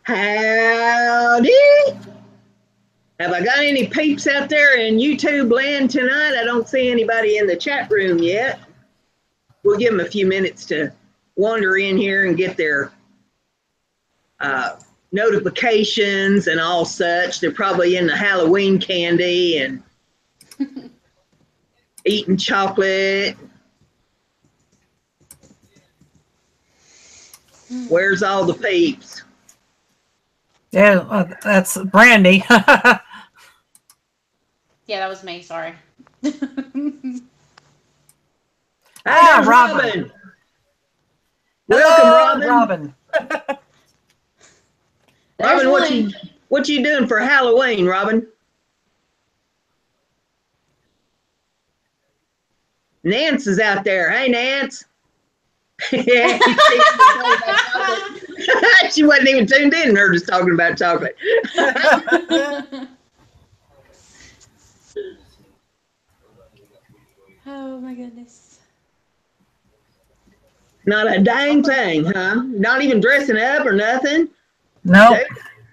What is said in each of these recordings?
Howdy. Have I got any peeps out there in YouTube land tonight? I don't see anybody in the chat room yet. We'll give them a few minutes to wander in here and get their notifications and all such. They're probably in the Halloween candy and eating chocolate. Where's all the peeps? Yeah, that's Brandy. Yeah, that was me. Sorry. Robin. Welcome, Robin. Robin, what you doing for Halloween, Robin? Nance is out there. Hey, Nance. Yeah, she wasn't even tuned in. Her just talking about chocolate. Oh my goodness. Not a dang thing, huh? Not even dressing up or nothing? No.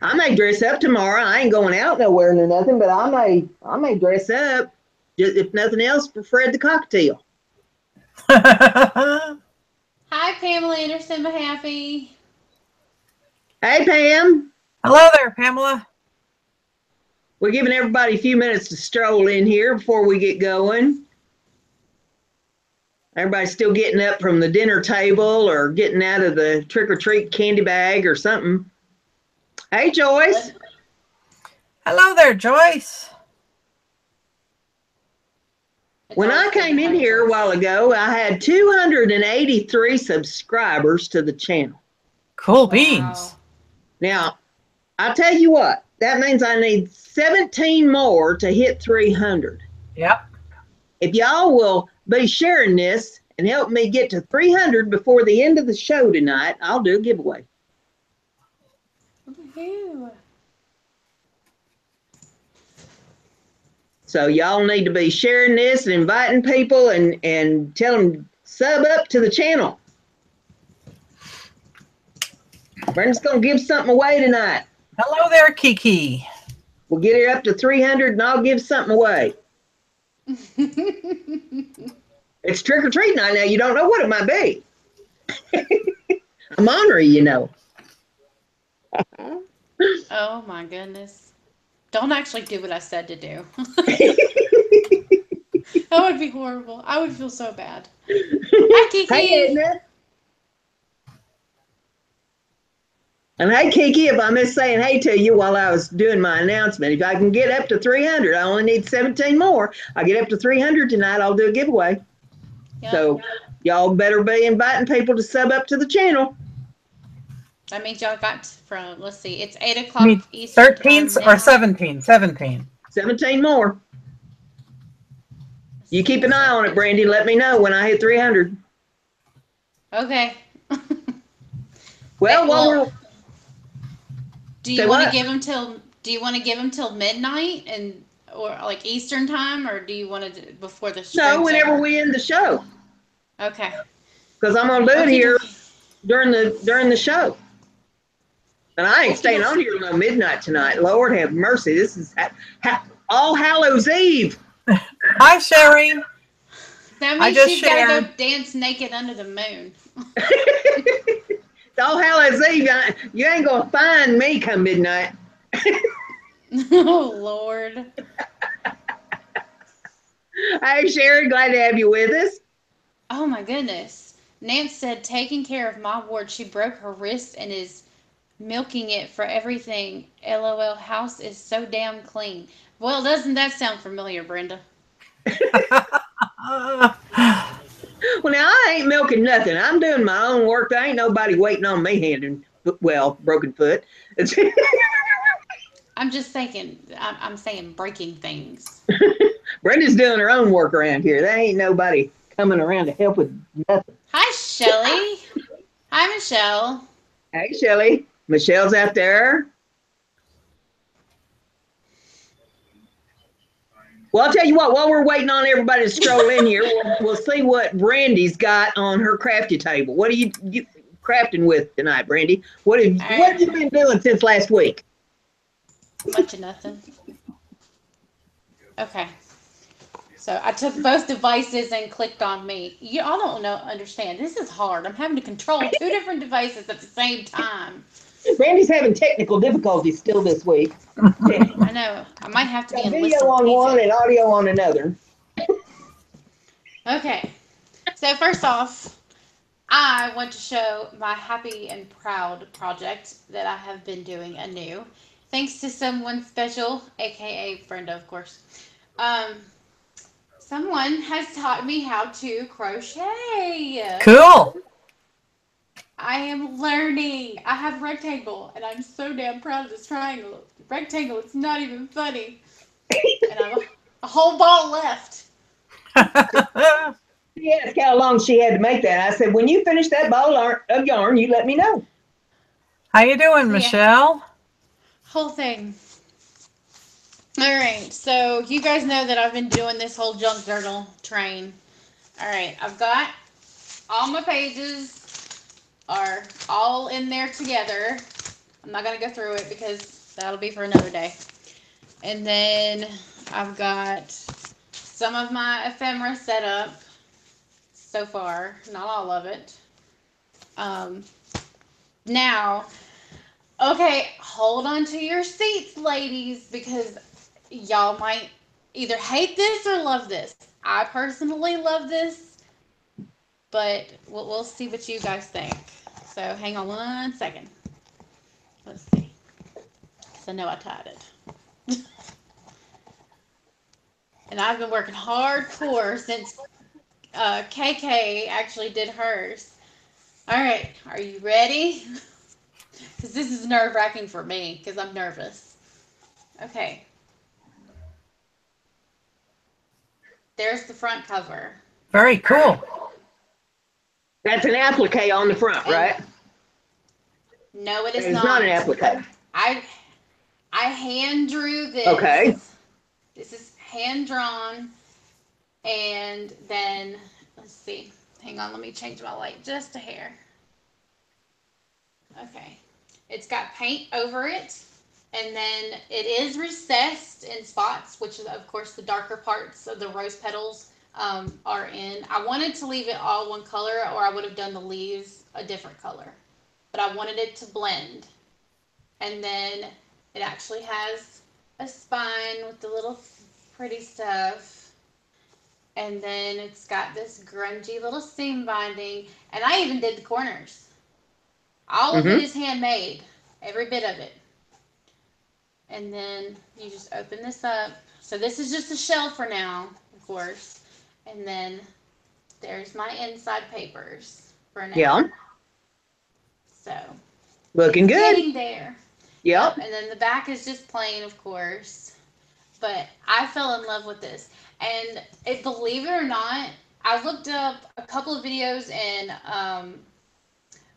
I may dress up tomorrow. I ain't going out nowhere or nothing, but I may dress up, just, if nothing else, for Fred the Cockatiel. Hi, Pamela Anderson, Happy. Hey, Pam. Hello there, Pamela. We're giving everybody a few minutes to stroll in here before we get going. Everybody's still getting up from the dinner table or getting out of the trick-or-treat candy bag or something. Hey, Joyce. Hello there, Joyce. When I came in here a while ago, I had 283 subscribers to the channel. Cool beans. Now, I'll tell you what, that means I need 17 more to hit 300. Yep. If y'all will be sharing this and help me get to 300 before the end of the show tonight, I'll do a giveaway. Woohoo. So y'all need to be sharing this and inviting people and tell them sub up to the channel. Brenda's going to give something away tonight. Hello there, Kiki. We'll get her up to 300 and I'll give something away. It's trick or treat night now. You don't know what it might be. I'm honoring you, know. Oh my goodness. Don't actually do what I said to do. That would be horrible. I would feel so bad. Hi, Kiki. Hey, Edna. And hey, Kiki, if I missed saying hey to you while I was doing my announcement, if I can get up to 300, I only need 17 more. I get up to 300 tonight, I'll do a giveaway. Yep. So y'all better be inviting people to sub up to the channel. That means y'all got from, let's see, it's 8 o'clock Eastern 13 time or now. 17? 17. 17 more. You keep an eye on it, Brandy. Let me know when I hit 300. Okay. Well, do you want to give them till? Do you want to give them till midnight or like Eastern time, or do you want to before the show? No, whenever we end the show. Okay. Because I'm gonna do it here during the show. And I ain't staying on here till midnight tonight. Lord have mercy. This is All Hallows Eve. Hi, Sherry. That means she's got to go dance naked under the moon. It's All Hallows Eve. You ain't going to find me come midnight. Oh, Lord. Hey, Sherry. Glad to have you with us. Oh, my goodness. Nance said, taking care of my ward, she broke her wrist and is milking it for everything. LOL, house is so damn clean. Well, doesn't that sound familiar, Brenda? Well, now, I ain't milking nothing. I'm doing my own work. There ain't nobody waiting on me handing, well, broken foot. I'm just thinking, I'm saying breaking things. Brenda's doing her own work around here. There ain't nobody coming around to help with nothing. Hi, Shelly. Hi, Michelle. Hey, Shelly. Michelle's out there. Well, I'll tell you what, while we're waiting on everybody to stroll in here, we'll see what Brandy's got on her crafty table. What do you crafting with tonight, Brandy? What have right. you been doing since last week? Much of nothing. Okay. So I took both devices and clicked on me. You all don't understand. This is hard. I'm having to control 2 different devices at the same time. Brandy's having technical difficulties still this week. I know. I might have to be Got in video listen on pizza. one and audio on another. Okay. So first off, I want to show my happy and proud project that I have been doing anew. Thanks to someone special, aka Brenda, of course. Someone has taught me how to crochet. Cool. I am learning. I have rectangle, and I'm so damn proud of this triangle. Rectangle, it's not even funny. And I have a whole ball left. She asked how long she had to make that. I said, when you finish that ball of yarn, you let me know. How you doing, So, yeah. Michelle? Whole thing. Alright, so you guys know that I've been doing this whole junk journal train. Alright, I've got all my pages are all in there together. I'm not going to go through it because that'll be for another day. And then I've got some of my ephemera set up so far, not all of it. Now, okay, hold on to your seats, ladies, because y'all might either hate this or love this. I personally love this, but we'll see what you guys think. So hang on 1 second. Let's see. Because I know I tied it. And I've been working hardcore since KK actually did hers. All right, are you ready? Because this is nerve-wracking for me because I'm nervous. Okay. There's the front cover. Very cool. That's an applique on the front, right? No, it is It's not. not an applique. I hand drew this. Okay. This is hand drawn, and then let's see. Hang on, let me change my light just a hair. Okay. It's got paint over it, and then it is recessed in spots, which is, of course, the darker parts of the rose petals are in. I wanted to leave it all one color, or I would have done the leaves a different color. But I wanted it to blend. And then it actually has a spine with the little pretty stuff. And then it's got this grungy little seam binding. And I even did the corners. All of it is handmade. Every bit of it. And then you just open this up. So this is just a shell for now, of course. And then there's my inside papers for now. Yeah. So. Looking good. Getting there. Yep. And then the back is just plain, of course. But I fell in love with this. And believe it or not, I looked up a couple of videos and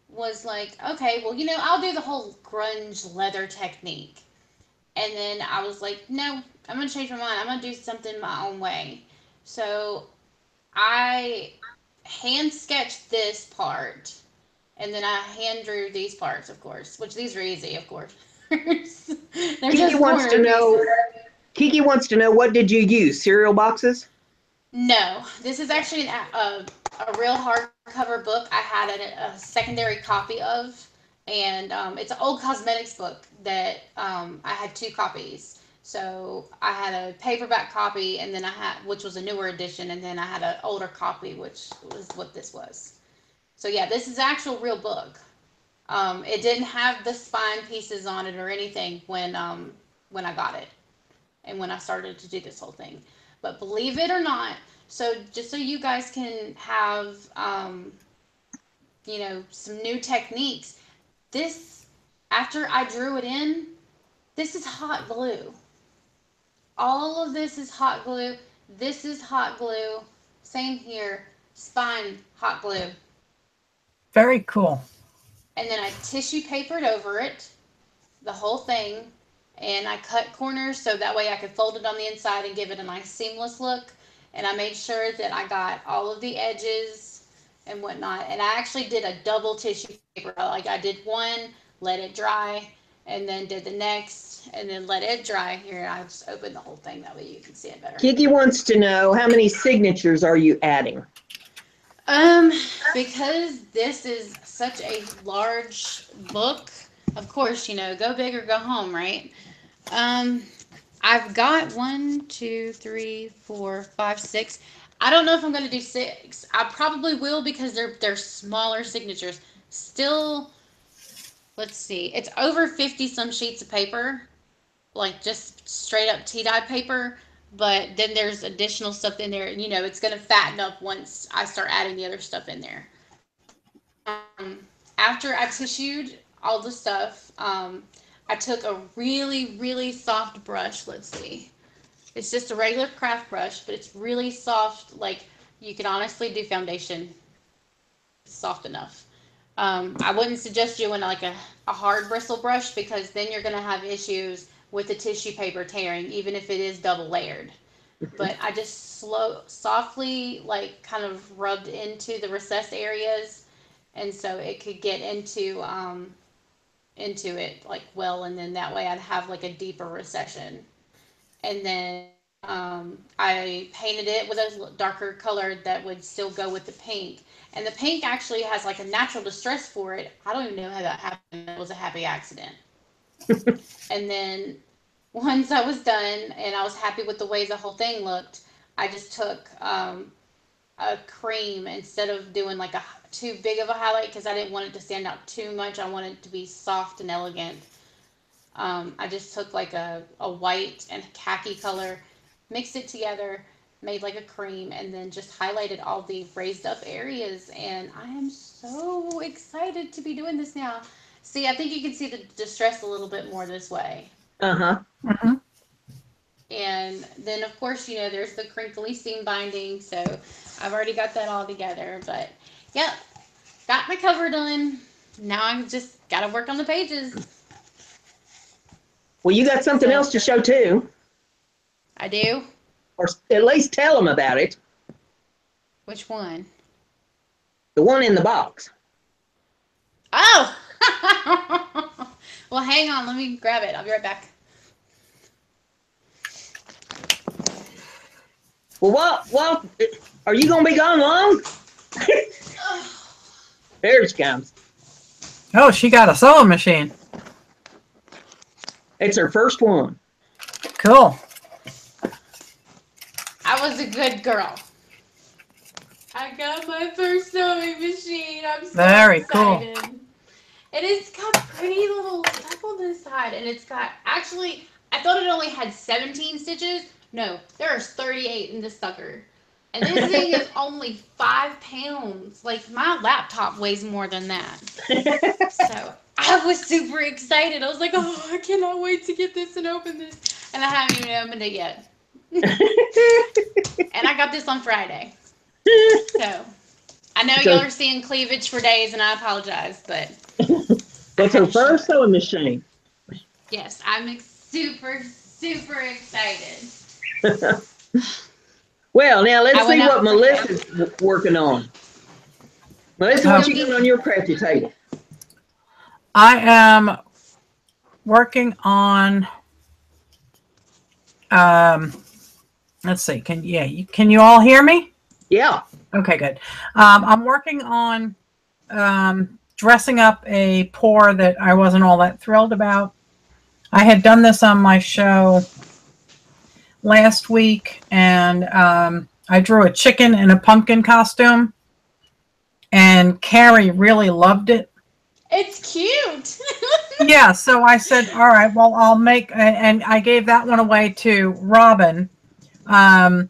was like, okay, well, I'll do the whole grunge leather technique. And then I was like, no, I'm going to change my mind. I'm going to do something my own way. So I hand sketched this part. And then I hand drew these parts, of course, which these are easy, of course. Kiki wants to know. Kiki wants to know, what did you use? Cereal boxes? No, this is actually a real hardcover book. I had a secondary copy of, and it's an old cosmetics book that I had 2 copies. So I had a paperback copy, and then which was a newer edition, and then I had an older copy, which was what this was. So yeah, this is actual real book. It didn't have the spine pieces on it or anything when I got it and when I started to do this whole thing. But believe it or not, so just so you guys can have some new techniques, this, after I drew it in, this is hot glue. All of this is hot glue. This is hot glue. Same here. Spine, hot glue. Very cool. And then I tissue papered over it, the whole thing, and I cut corners so that way I could fold it on the inside and give it a nice seamless look. And I made sure that I got all of the edges and whatnot. And I actually did a double tissue paper. Like I did one, let it dry, and then did the next, and then let it dry. Here, I just opened the whole thing that way you can see it better. Kiki wants to know, how many signatures are you adding? Because this is such a large book, of course, go big or go home, right? I've got 1, 2, 3, 4, 5, 6. I don't know if I'm going to do 6. I probably will because they're smaller signatures. Still, let's see. It's over 50 some sheets of paper, like just straight up tea dye paper. But then there's additional stuff in there. It's going to fatten up once I start adding the other stuff in there. After I tissued all the stuff, I took a really, really soft brush. Let's see. It's just a regular craft brush, but it's really soft. Like, you can honestly do foundation. It's soft enough. I wouldn't suggest doing like a hard bristle brush because then you're going to have issues with the tissue paper tearing, even if it is double layered. But I just softly, like, kind of rubbed into the recessed areas, and so it could get into it like well, and then that way I'd have like a deeper recession. And then I painted it with a darker color that would still go with the pink. And the pink actually has like a natural distress for it. I don't even know how that happened. It was a happy accident. And then once I was done and I was happy with the way the whole thing looked, I just took a cream instead of doing like a too big of a highlight because I didn't want it to stand out too much. I wanted it to be soft and elegant. I just took like a white and khaki color, mixed it together, made like a cream, and then just highlighted all the raised up areas. And I am so excited to be doing this now. See, I think you can see the distress a little bit more this way. Uh-huh. Mm-hmm. And then, of course, there's the crinkly seam binding. So I've already got that all together. But, yep, got my cover done. Now I just got to work on the pages. Well, you got something else to show, too. I do? Or at least tell them about it. Which one? The one in the box. Oh! Well, hang on. Let me grab it. I'll be right back. Well, what are you going to be gone long? There she comes. Oh, she got a sewing machine. It's her first one. Cool. I was a good girl. I got my first sewing machine. I'm so Very excited. cool. And it's got pretty little stuff on this side. And it's got, actually, I thought it only had 17 stitches. No, there are 38 in this sucker. And this thing is only 5 pounds. Like, my laptop weighs more than that. So I was super excited. I was like, oh, I cannot wait to get this and open this. And I haven't even opened it yet. And I got this on Friday. So I know y'all are seeing cleavage for days, and I apologize, but That's her first sewing machine. yes, I'm super, super excited. Well, now let's see what Melissa's working on. Melissa, what you doing on your crafty table? I am working on. Let's see. Can you all hear me? Yeah. Okay, good. I'm working on dressing up a pour that I wasn't all that thrilled about. I had done this on my show last week, and I drew a chicken in a pumpkin costume, and Carrie really loved it. It's cute. Yeah, so I said, all right, well, I'll make, and I gave that one away to Robin. And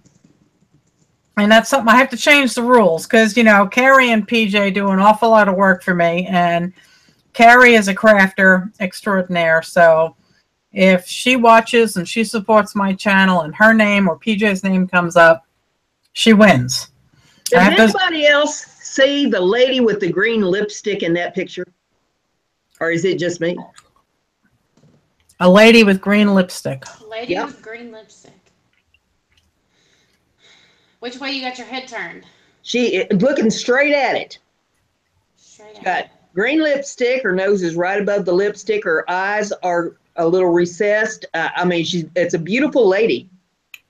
that's something I have to change the rules because, Carrie and PJ do an awful lot of work for me, and Carrie is a crafter extraordinaire. So if she watches and she supports my channel and her name or PJ's name comes up, she wins. Does anybody else see the lady with the green lipstick in that picture? Or is it just me? A lady with green lipstick. Lady with green lipstick. Which way you got your head turned? looking straight at it. Straight Got green lipstick. Her nose is right above the lipstick. Her eyes are a little recessed. I mean, it's a beautiful lady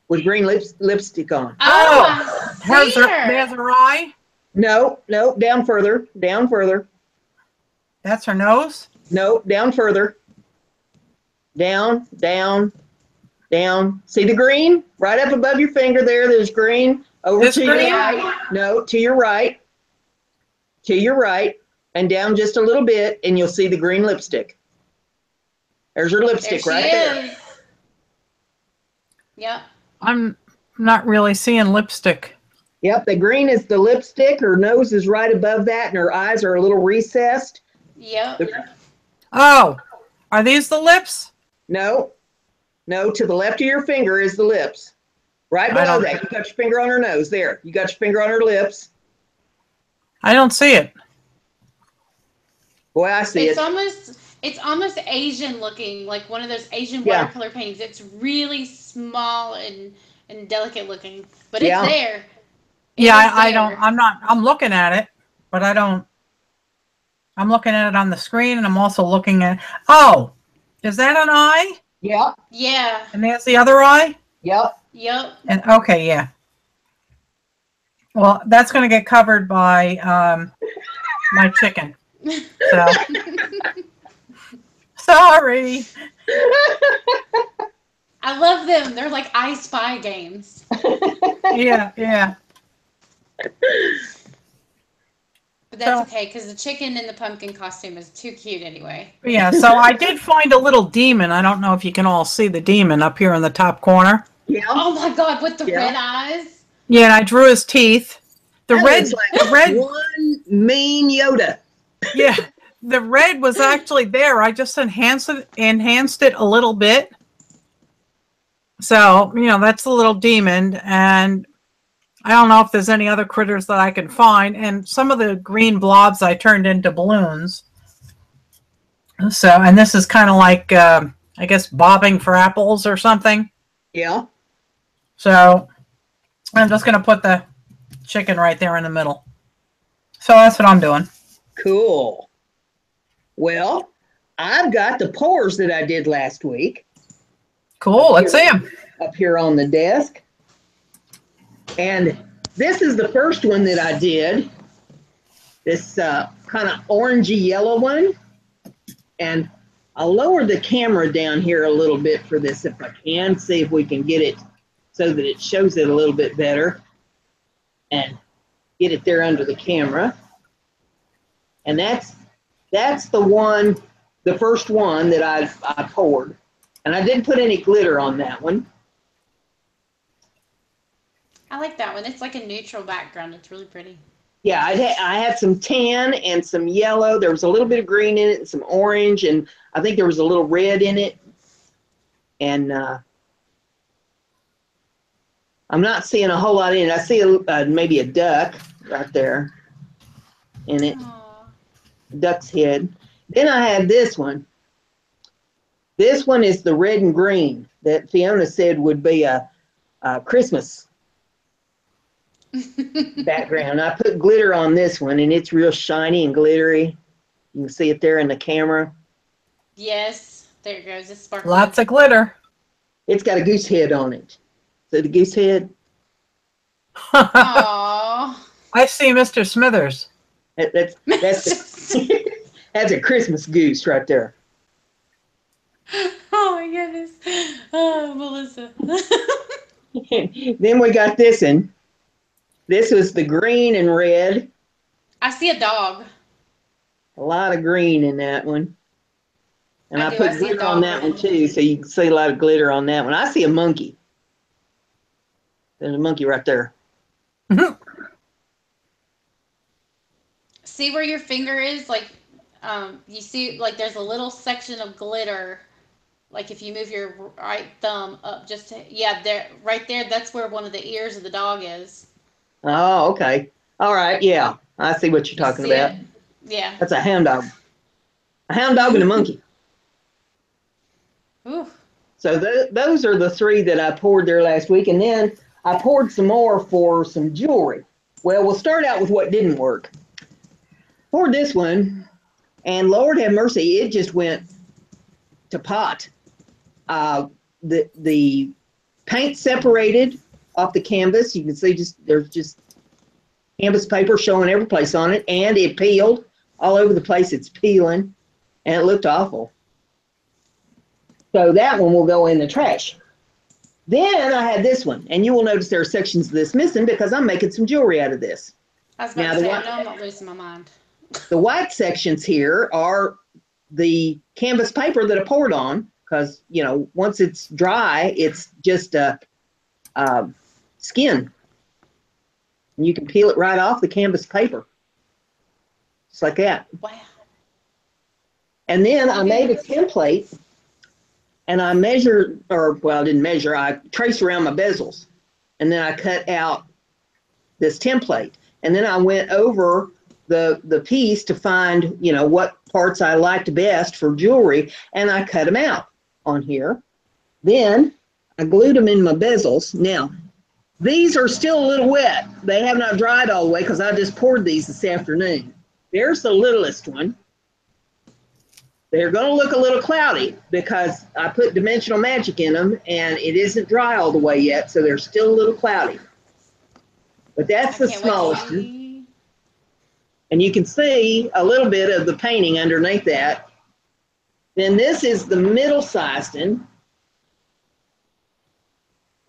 with green lipstick on. Oh, I see her. There's her eye. No, down further. Down further. That's her nose? No, down further. Down. See the green? Right up above your finger there. There's green. Over This to green? your right. No, to your right. To your right. And down just a little bit, and you'll see the green lipstick. There's her lipstick right there. Yep. I'm not really seeing lipstick. Yep, the green is the lipstick. Her nose is right above that, and her eyes are a little recessed. Yep. Oh, are these the lips? No, to the left of your finger is the lips. Right below that, you got your finger on her nose. There, you got your finger on her lips. I don't see it. Boy, I see it. It's almost Asian looking, like one of those Asian watercolor paintings. It's really small and delicate looking, but it's there. I'm looking at it, but I don't. I'm looking at it on the screen, and I'm also looking at. Oh, is that an eye? Yep. Yeah. And there's the other eye. Yep. And okay, yeah. Well, that's going to get covered by my chicken. So sorry. I love them. They're like I Spy games. Yeah. But that's okay, because the chicken in the pumpkin costume is too cute anyway. Yeah, so I did find a little demon. I don't know if you can all see the demon up here in the top corner. Yeah. Oh my God, with the red eyes. Yeah, and I drew his teeth. The red, one mean Yoda. Yeah, the red was actually there. I just enhanced it a little bit. So, that's the little demon, and I don't know if there's any other critters that I can find. And some of the green blobs I turned into balloons. So, and this is kind of like, I guess, bobbing for apples or something. Yeah. So, I'm just going to put the chicken right there in the middle. So that's what I'm doing. Cool. Well, I've got the pores that I did last week. Cool. Let's see them. Up here on the desk. And this is the first one that I did. This kind of orangey yellow one. And I'll lower the camera down here a little bit for this if I can. See if we can get it so that it shows it a little bit better. And get it there under the camera. And that's the one, the first one that I poured. And I didn't put any glitter on that one. I like that one. It's like a neutral background. It's really pretty. Yeah, I had some tan and some yellow. There was a little bit of green in it and some orange. And I think there was a little red in it. And I'm not seeing a whole lot in it. I see maybe a duck right there in it. Aww. Duck's head. Then I had this one. This one is the red and green that Fiona said would be a Christmas background. I put glitter on this one, and it's real shiny and glittery. You can see it there in the camera. Yes, there it goes. It's sparkling. Lots of glitter. It's got a goose head on it. See the goose head? Aww. I see Mr. Smithers. That's that's a Christmas goose right there. Oh my goodness. Oh, Melissa. Then we got this one. This was the green and red. I see a dog. A lot of green in that one. And I put glitter on that one too, so you can see a lot of glitter on that one. I see a monkey. There's a monkey right there. See where your finger is? Like, you see, like, there's a little section of glitter. Like, if you move your right thumb up just to, yeah, there, right there, that's where one of the ears of the dog is. Oh, okay. All right, yeah. I see what you're talking about. It? Yeah. That's a hound dog. A hound dog and a monkey. Ooh. So those are the three that I poured there last week. And then I poured some more for some jewelry Well, we'll start out with what didn't work. For this one, and Lord have mercy, it just went to pot. The paint separated off the canvas. You can see there's just canvas paper showing every place on it, and it peeled all over the place. It's peeling, and it looked awful. So that one will go in the trash. Then I had this one, and you will notice there are sections of this missing because I'm making some jewelry out of this. I was about to say, no, I'm not losing my mind. The white sections here are the canvas paper that I poured on, because, you know, once it's dry, it's just a skin. And you can peel it right off the canvas paper. Just like that. Wow. And then I made a template, and I measured, or, well, I didn't measure, I traced around my bezels. And then I cut out this template. And then I went over the piece to find, you know, what parts I liked best for jewelry, and I cut them out on here. Then I glued them in my bezels. Now, these are still a little wet. They have not dried all the way because I just poured these this afternoon. There's the littlest one. They're going to look a little cloudy because I put dimensional magic in them, and it isn't dry all the way yet, so they're still a little cloudy. But that's the smallest one. And you can see a little bit of the painting underneath that. Then this is the middle-sized one.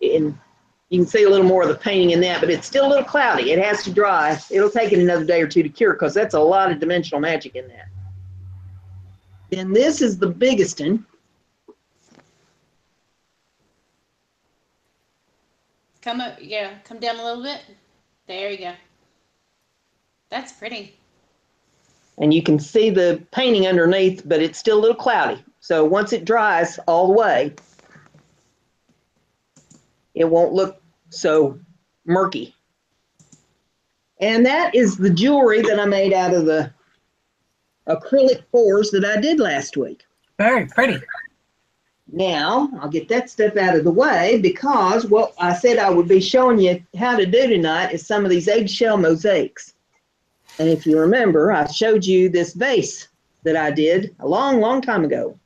And you can see a little more of the painting in that, but it's still a little cloudy. It has to dry. It'll take it another day or two to cure because that's a lot of dimensional magic in that. Then this is the biggest one. Come up, yeah, come down a little bit. There you go. That's pretty. And you can see the painting underneath, but it's still a little cloudy. So once it dries all the way, it won't look so murky. And that is the jewelry that I made out of the acrylic fours that I did last week. Very pretty. Now, I'll get that stuff out of the way because what I said I would be showing you how to do tonight is some of these eggshell mosaics. And if you remember, I showed you this vase that I did a long, long time ago.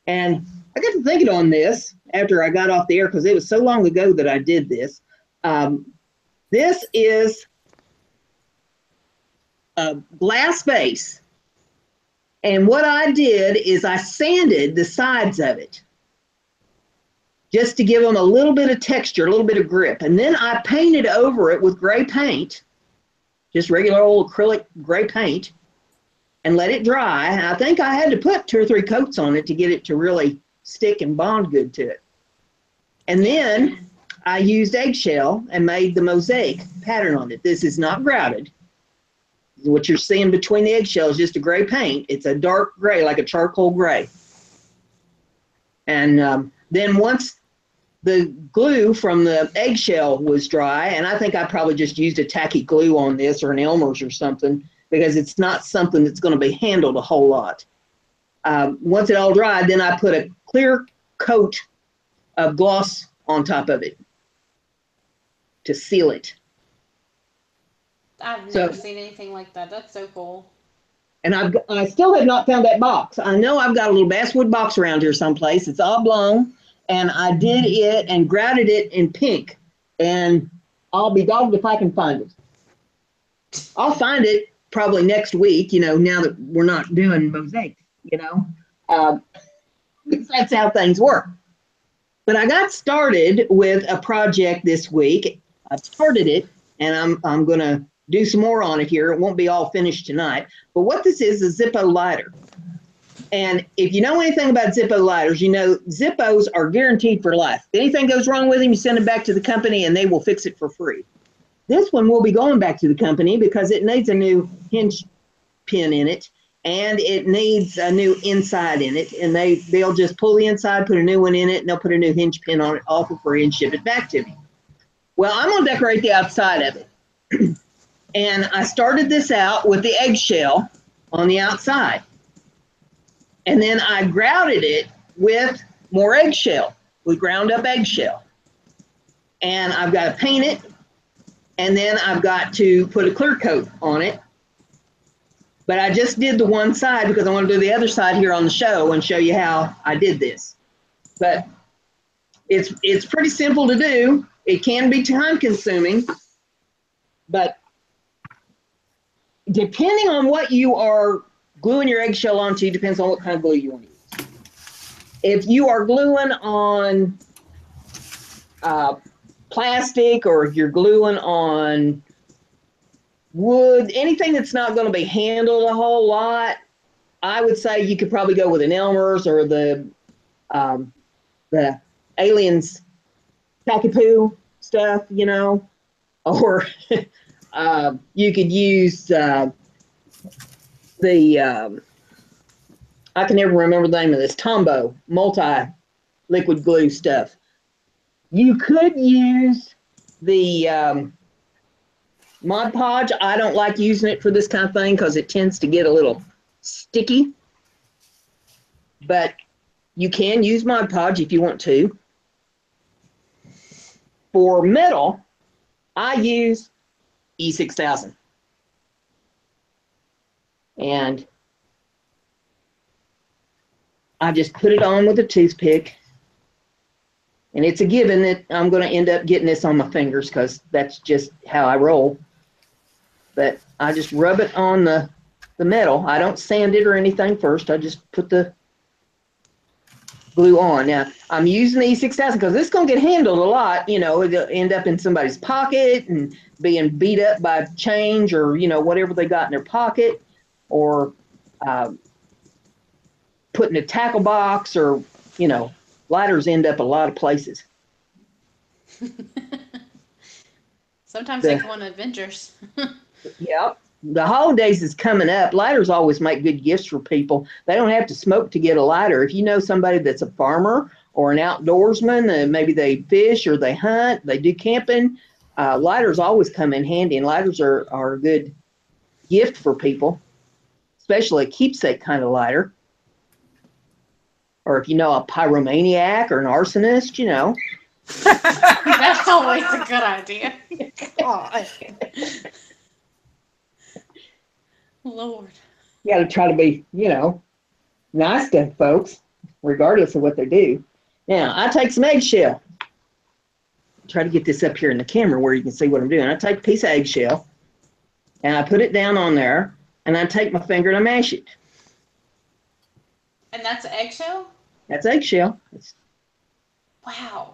And I got to thinking on this after I got off the air because it was so long ago that I did this. This is a glass vase. And what I did is I sanded the sides of it just to give them a little bit of texture, a little bit of grip. And then I painted over it with gray paint, just regular old acrylic gray paint, and let it dry. And I think I had to put 2 or 3 coats on it to get it to really stick and bond good to it. And then I used eggshell and made the mosaic pattern on it. This is not grouted. What you're seeing between the eggshells is just a gray paint. It's a dark gray, like a charcoal gray. And then once the glue from the eggshell was dry, and I think I probably just used a tacky glue on this or an Elmer's or something because it's not something that's going to be handled a whole lot. Once it all dried, then I put a clear coat of gloss on top of it to seal it. I've never seen anything like that. That's so cool. And I still have not found that box. I know I've got a little basswood box around here someplace. It's oblong, and I did it and grouted it in pink. And I'll be dogged if I can find it. I'll find it probably next week, you know, now that we're not doing mosaics, you know. That's how things work. But I got started with a project this week. I started it, and I'm going to do some more on it here. It won't be all finished tonight. But what this is a Zippo lighter. And if you know anything about Zippo lighters, you know Zippos are guaranteed for life. If anything goes wrong with them, you send them back to the company and they will fix it for free. This one will be going back to the company because it needs a new hinge pin in it, and it needs a new inside in it. And they'll just pull the inside, put a new one in it, and they'll put a new hinge pin on it all for free and ship it back to me. Well, I'm going to decorate the outside of it. And I started this out with the eggshell on the outside. And then I grouted it with more eggshell, with ground up eggshell. And I've got to paint it And then I've got to put a clear coat on it. But I just did the one side because I want to do the other side here on the show and show you how I did this. But it's pretty simple to do. It can be time consuming, but depending on what you are gluing your eggshell onto, depends on what kind of glue you want to use. If you are gluing on plastic, or if you're gluing on wood, anything that's not going to be handled a whole lot, I would say you could probably go with an Elmer's or the Aliens Tacky-Poo stuff, you know, or you could use I can never remember the name of this, Tombow multi-liquid glue stuff. You could use the Mod Podge. I don't like using it for this kind of thing because it tends to get a little sticky, but you can use Mod Podge if you want to. For metal, I use E6000. And I just put it on with a toothpick. And it's a given that I'm going to end up getting this on my fingers because that's just how I roll. But I just rub it on the metal. I don't sand it or anything first. I just put the glue on. Now, I'm using the E6000 because this is going to get handled a lot. You know, it'll end up in somebody's pocket and being beat up by change or, you know, whatever they got in their pocket, or put in a tackle box, or, you know, lighters end up a lot of places. Sometimes they go on adventures. Yep. The holidays is coming up. Lighters always make good gifts for people. They don't have to smoke to get a lighter. If you know somebody that's a farmer or an outdoorsman, maybe they fish or they hunt, they do camping, lighters always come in handy. And lighters are a good gift for people, especially a keepsake kind of lighter. Or if you know a pyromaniac or an arsonist, you know. That's always a good idea. God. Lord. You got to try to be, you know, nice to folks, regardless of what they do. Now, I take some eggshell. Try to get this up here in the camera where you can see what I'm doing. I take a piece of eggshell, and I put it down on there, and I take my finger and I mash it. And that's eggshell? That's eggshell. Wow.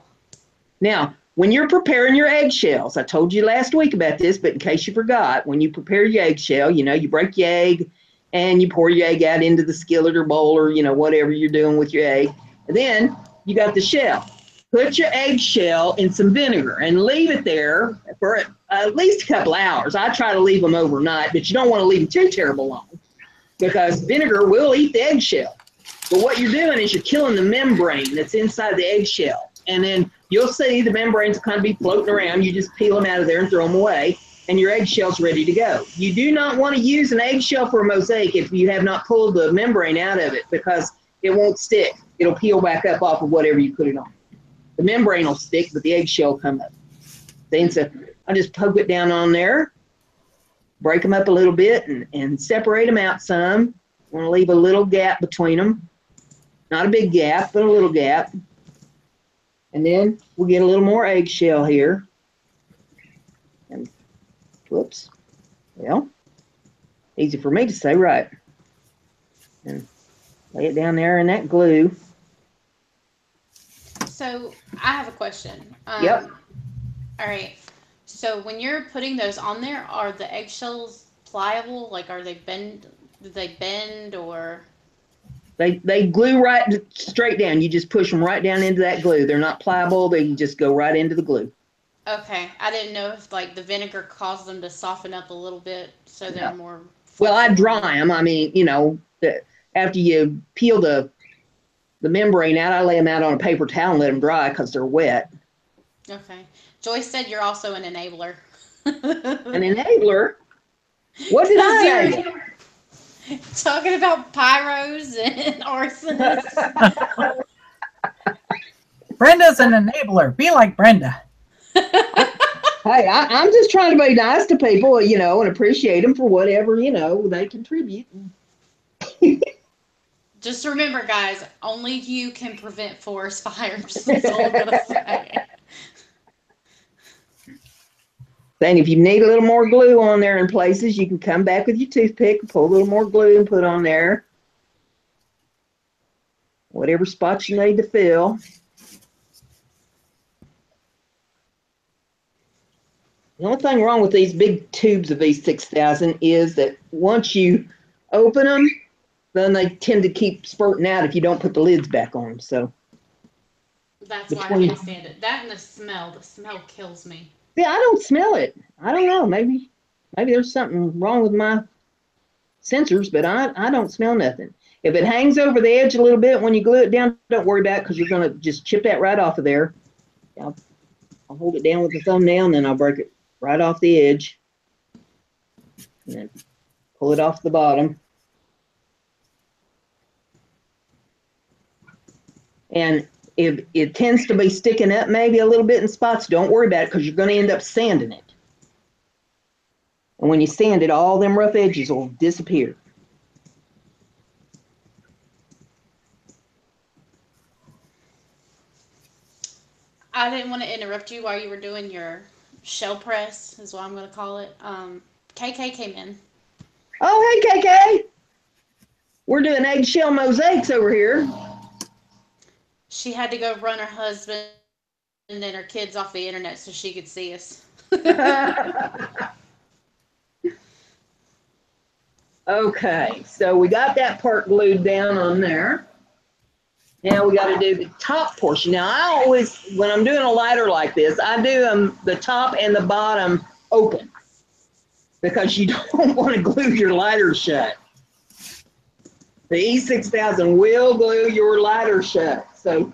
Now, when you're preparing your eggshells, I told you last week about this, but in case you forgot, when you prepare your eggshell, you know, you break your egg and you pour your egg out into the skillet or bowl or, you know, whatever you're doing with your egg. And then you got the shell. Put your eggshell in some vinegar and leave it there for at least a couple hours. I try to leave them overnight, but you don't want to leave them too terrible long because vinegar will eat the eggshell. But what you're doing is you're killing the membrane that's inside the eggshell. And then you'll see the membranes kind of be floating around. You just peel them out of there and throw them away, and your eggshell's ready to go. You do not want to use an eggshell for a mosaic if you have not pulled the membrane out of it, because it won't stick. It'll peel back up off of whatever you put it on. The membrane will stick, but the eggshell will come up. Then so I just poke it down on there, break them up a little bit, and separate them out some. I want to leave a little gap between them. Not a big gap, but a little gap. And then we'll get a little more eggshell here. And whoops. Well, easy for me to say, right? And lay it down there in that glue. So I have a question. Yep. All right. So when you're putting those on there, are the eggshells pliable? Like, are they bend? Do they bend or? They glue right straight down. You just push them right down into that glue. They're not pliable. They just go right into the glue. Okay. I didn't know if like the vinegar caused them to soften up a little bit so they're more flexible. Well, I dry them. I mean, you know, after you peel the membrane out, I lay them out on a paper towel and let them dry because they're wet. Okay. Joyce said you're also an enabler. An enabler? What did I say? Talking about pyros and arsonists. Brenda's an enabler. Be like Brenda. Hey, I'm just trying to be nice to people, and appreciate them for whatever, they contribute. Just remember, guys, only you can prevent forest fires. That's all I'm gonna say. Saying if you need a little more glue on there in places, you can come back with your toothpick, pull a little more glue and put on there. Whatever spots you need to fill. The only thing wrong with these big tubes of E6000 is that once you open them, then they tend to keep spurting out if you don't put the lids back on them. So that's why I can't stand it. That and the smell kills me. Yeah, I don't smell it. I don't know. Maybe there's something wrong with my sensors, but I don't smell nothing. If it hangs over the edge a little bit when you glue it down, don't worry about it because you're going to just chip that right off of there. I'll hold it down with the thumbnail and then I'll break it right off the edge. And then pull it off the bottom. And if it tends to be sticking up maybe a little bit in spots, don't worry about it because you're going to end up sanding it. And when you sand it, all them rough edges will disappear. I didn't want to interrupt you while you were doing your shell press, is what I'm going to call it. KK came in. Oh, hey, KK. We're doing eggshell mosaics over here. She had to go run her husband and her kids off the internet so she could see us. Okay, so we got that part glued down on there. Now we got to do the top portion. Now I always, when I'm doing a lighter like this, I do the top and the bottom open because you don't want to glue your lighter shut. The E6000 will glue your lighter shut. So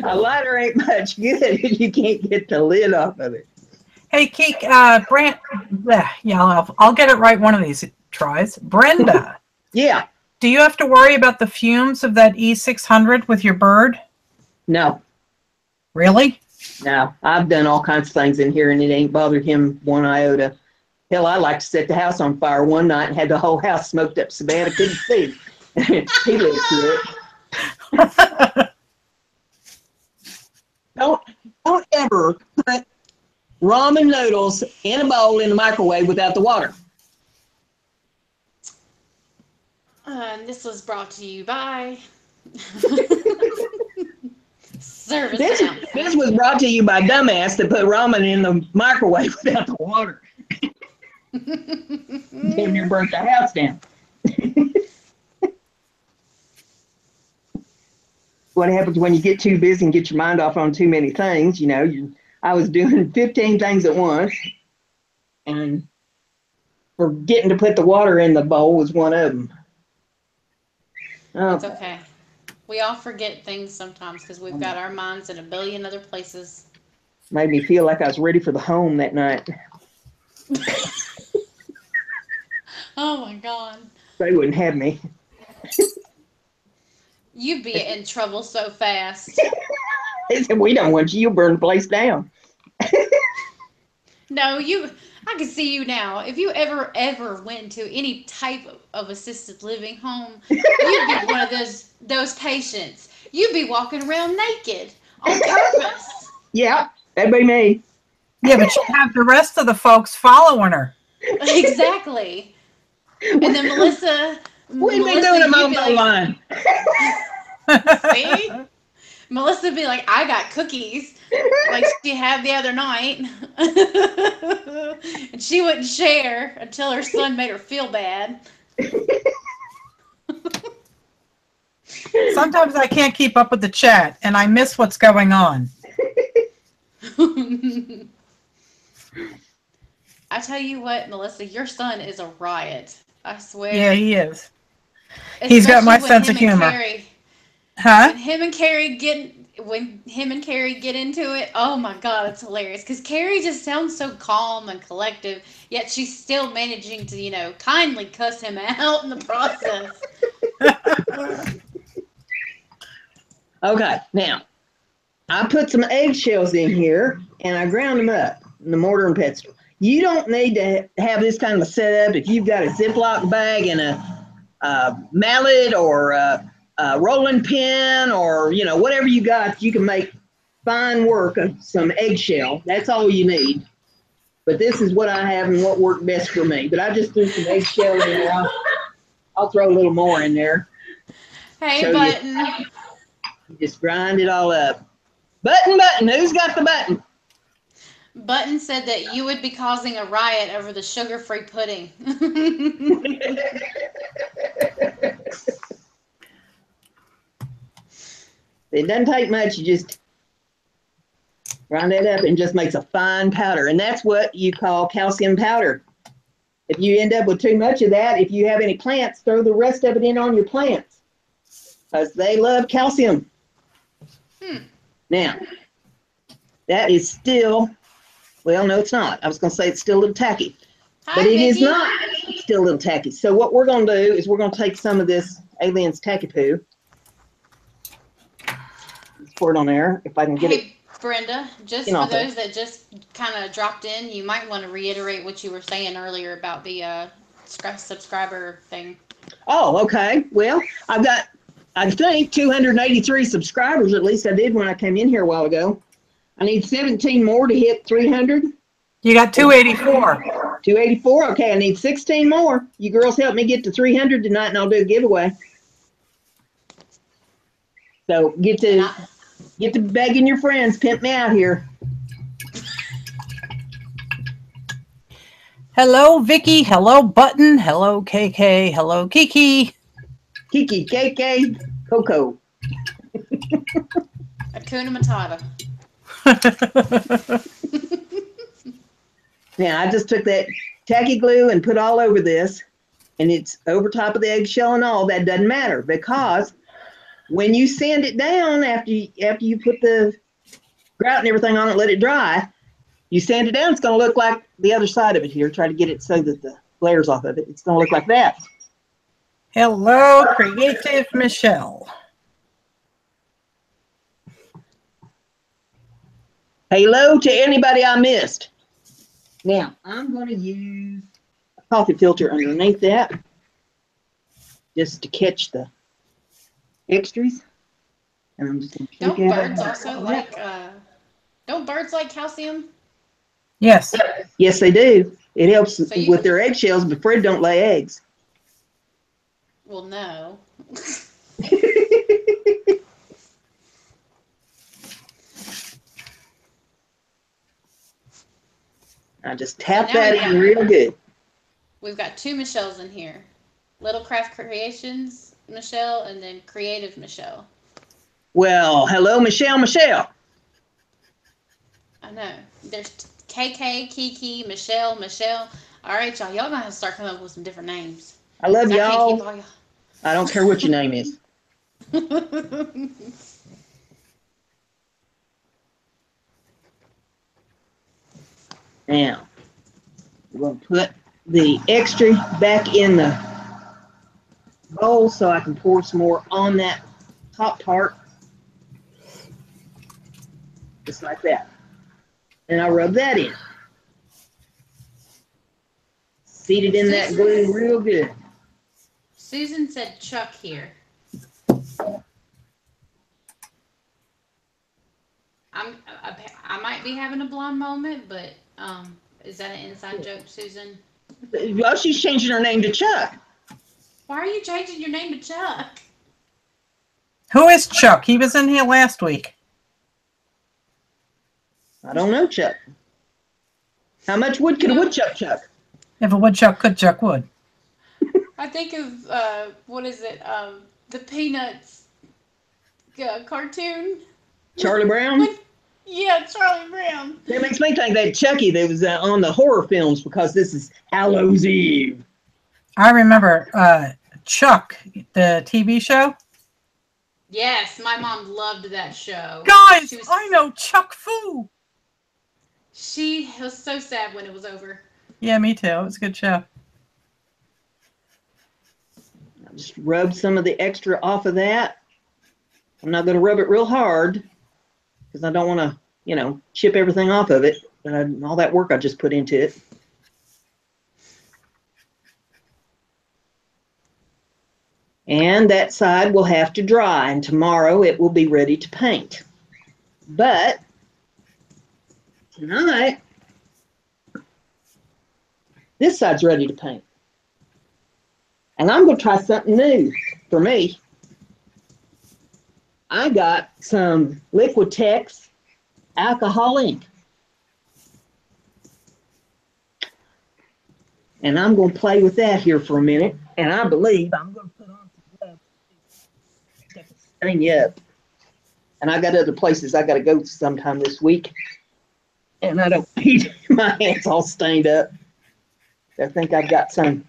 a lighter ain't much good if you can't get the lid off of it. Hey, Keek, Brent, yeah, I'll get it right one of these tries. Brenda. Yeah. Do you have to worry about the fumes of that E600 with your bird? No. Really? No. I've done all kinds of things in here and it ain't bothered him one iota. Hell, I like to set the house on fire one night and had the whole house smoked up so bad I couldn't see. He lived through it. Don't ever put ramen noodles in a bowl in the microwave without the water. This was brought to you by Service. This was brought to you by dumbass that put ramen in the microwave without the water. Damn near burnt the house down. What happens when you get too busy and get your mind off on too many things? I was doing 15 things at once, and forgetting to put the water in the bowl was one of them. It's okay. We all forget things sometimes because we've got our minds in a billion other places. Made me feel like I was ready for the home that night. Oh my God. They wouldn't have me. You'd be in trouble so fast. They said, we don't want you. You'll burn the place down. No, I can see you now. If you ever went to any type of assisted living home, you'd be one of those patients. You'd be walking around naked on purpose. Yeah, that'd be me. Yeah, but you have the rest of the folks following her. Exactly. And then Melissa, we'd be doing them on the line. See? Melissa would be like, I got cookies, like she had the other night. And she wouldn't share until her son made her feel bad. Sometimes I can't keep up with the chat, and I miss what's going on. I tell you what, Melissa, your son is a riot. I swear. Yeah, he is. He's got my sense of humor. Huh? When him and Carrie get into it, oh my God, it's hilarious. Because Carrie just sounds so calm and collective, yet she's still managing to, kindly cuss him out in the process. Okay, now, I put some eggshells in here and I ground them up in the mortar and pestle. You don't need to have this kind of a setup if you've got a Ziploc bag and a mallet or a rolling pin or, you know, whatever you got, you can make fine work of some eggshell. That's all you need. But this is what I have and what worked best for me. But I just threw some eggshell in there. I'll throw a little more in there. Hey, Button. You just grind it all up. Button, who's got the button? Button said that you would be causing a riot over the sugar-free pudding. It doesn't take much. You just grind it up and just makes a fine powder. And that's what you call calcium powder. If you end up with too much of that, if you have any plants, throw the rest of it in on your plants because they love calcium. Now, that is still, well, no, it's not. I was going to say it's still a little tacky. But it is not still a little tacky. So what we're going to do is we're going to take some of this Alien's Tacky Poo. Let's pour it on there if I can get it. Hey, Brenda, just for those that just kind of dropped in, you might want to reiterate what you were saying earlier about the subscriber thing. Oh, okay. Well, I've got, I think, 283 subscribers. At least I did when I came in here a while ago. I need 17 more to hit 300. You got 284. 284. Okay, I need 16 more. You girls help me get to 300 tonight, and I'll do a giveaway. So get to begging your friends. Pimp me out here. Hello, Vicky. Hello, Button. Hello, KK. Hello, Kiki. Kiki, KK, Coco. Hakuna Matata. Now, I just took that tacky glue and put all over this, and it's over top of the eggshell and all. That doesn't matter because when you sand it down after you put the grout and everything on it, let it dry, you sand it down, it's going to look like the other side of it here. Try to get it so that the glare's off of it. It's going to look like that. Hello, Creative Michelle. Hello to anybody I missed. Now, I'm going to use a coffee filter underneath that just to catch the extras. And I'm just going to Don't birds also like, don't birds like calcium? Yes. Yes, they do. It helps with their eggshells, but Fred don't lay eggs. Well, no. I just tap that in real good. We've got two Michelles in here. Little Craft Creations Michelle and then Creative Michelle. Well, hello, Michelle. I know. There's KK, Kiki, Michelle. All right, y'all. Y'all gonna have to start coming up with some different names. I love y'all. I don't care what your name is. Now, we're going to put the extra back in the bowl so I can pour some more on that top part. Just like that. And I'll rub that in. Seat it in that glue real good. Susan said Chuck here. I might be having a blonde moment, but is that an inside joke, Susan? Well, she's changing her name to Chuck. Why are you changing your name to Chuck? Who is Chuck? He was in here last week. I don't know, Chuck. How much wood could a woodchuck chuck? If a woodchuck could chuck wood. I think of, what is it, the Peanuts cartoon. Charlie Brown? Yeah, Charlie Brown. That makes me think that Chucky that was on the horror films because this is Hallows Eve. I remember Chuck, the TV show. Yes, my mom loved that show. Guys, I know Chuck Fu. She was so sad when it was over. Yeah, me too. It was a good show. I'll just rub some of the extra off of that. I'm not going to rub it real hard. because I don't want to, you know, chip everything off of it. And all that work I just put into it. And that side will have to dry, and tomorrow it will be ready to paint. But tonight, this side's ready to paint. And I'm going to try something new for me. I got some Liquitex alcohol ink. And I'm going to play with that here for a minute. And I believe I'm going to put on some gloves to stain you up. And I got other places I got to go sometime this week. And I don't need my hands all stained up. I think I've got some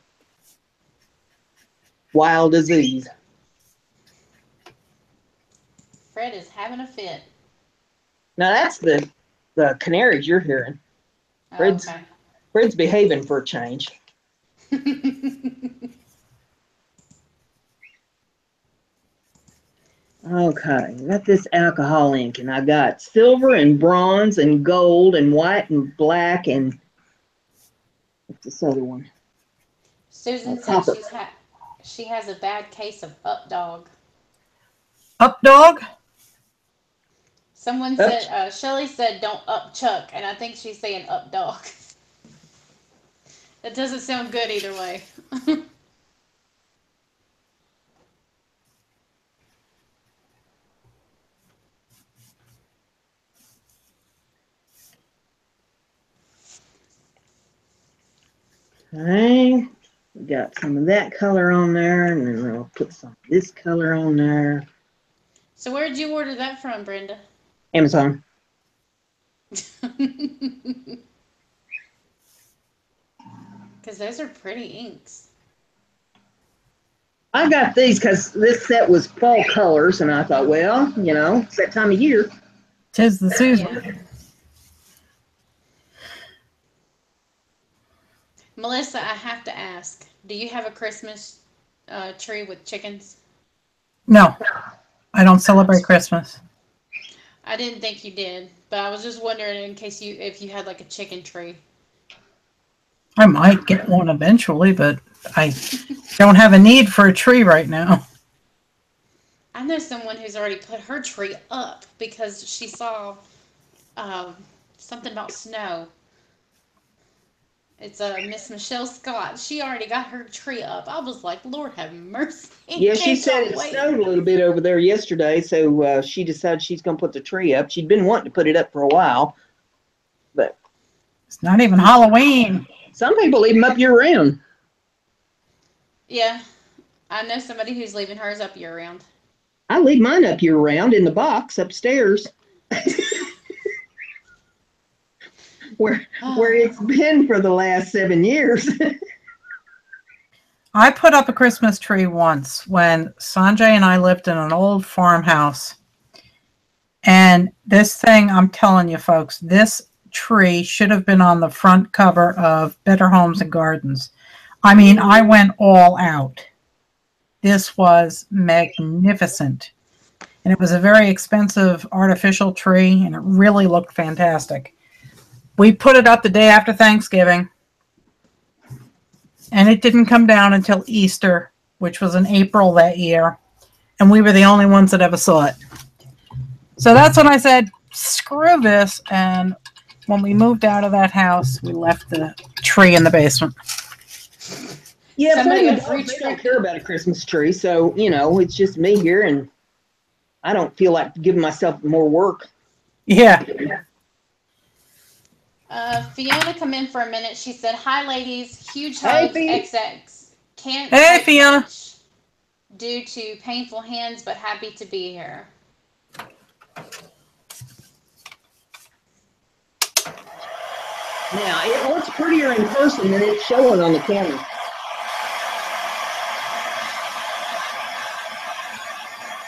wild disease. Fred is having a fit. Now that's the canaries you're hearing. Fred's, okay. Fred's behaving for a change. Okay, got this alcohol ink, and I got silver and bronze and gold and white and black and what's this other one? Susan said she has a bad case of up dog. Up dog? Someone said, Shelly said, don't up Chuck, and I think she's saying up dog. That doesn't sound good either way. Okay, we got some of that color on there, and then I'll put some of this color on there. So where did you order that from, Brenda? Amazon. Because those are pretty inks. I got these because this set was fall colors, and I thought, well, you know, it's that time of year. 'Tis the season. Yeah. Melissa, I have to ask, do you have a Christmas tree with chickens? No, I don't celebrate Christmas. I didn't think you did, but I was just wondering in case if you had like a chicken tree. I might get one eventually, but I don't have a need for a tree right now. I know someone who's already put her tree up because she saw something about snow. It's Miss Michelle Scott. She already got her tree up. I was like, Lord have mercy. Yeah, she said it snowed a little bit over there yesterday, so she decided she's going to put the tree up. She'd been wanting to put it up for a while, but it's not even Halloween. Some people leave them up year-round. Yeah, I know somebody who's leaving hers up year-round. I leave mine up year-round in the box upstairs. where it's been for the last 7 years. I put up a Christmas tree once when Sanjay and I lived in an old farmhouse. And this thing, I'm telling you folks, this tree should have been on the front cover of Better Homes and Gardens. I mean, I went all out. This was magnificent. And it was a very expensive artificial tree, and it really looked fantastic. We put it up the day after Thanksgiving, and it didn't come down until Easter, which was in April that year, and we were the only ones that ever saw it. So that's when I said, screw this, and when we moved out of that house, we left the tree in the basement. Yeah, they don't care about a Christmas tree, so, you know, it's just me here, and I don't feel like giving myself more work. Yeah. Fiona come in for a minute. She said, hi, ladies. Huge hugs, XX. Can't hey, Fiona. Due to painful hands, but happy to be here. Now, it looks prettier in person than it's showing on the camera.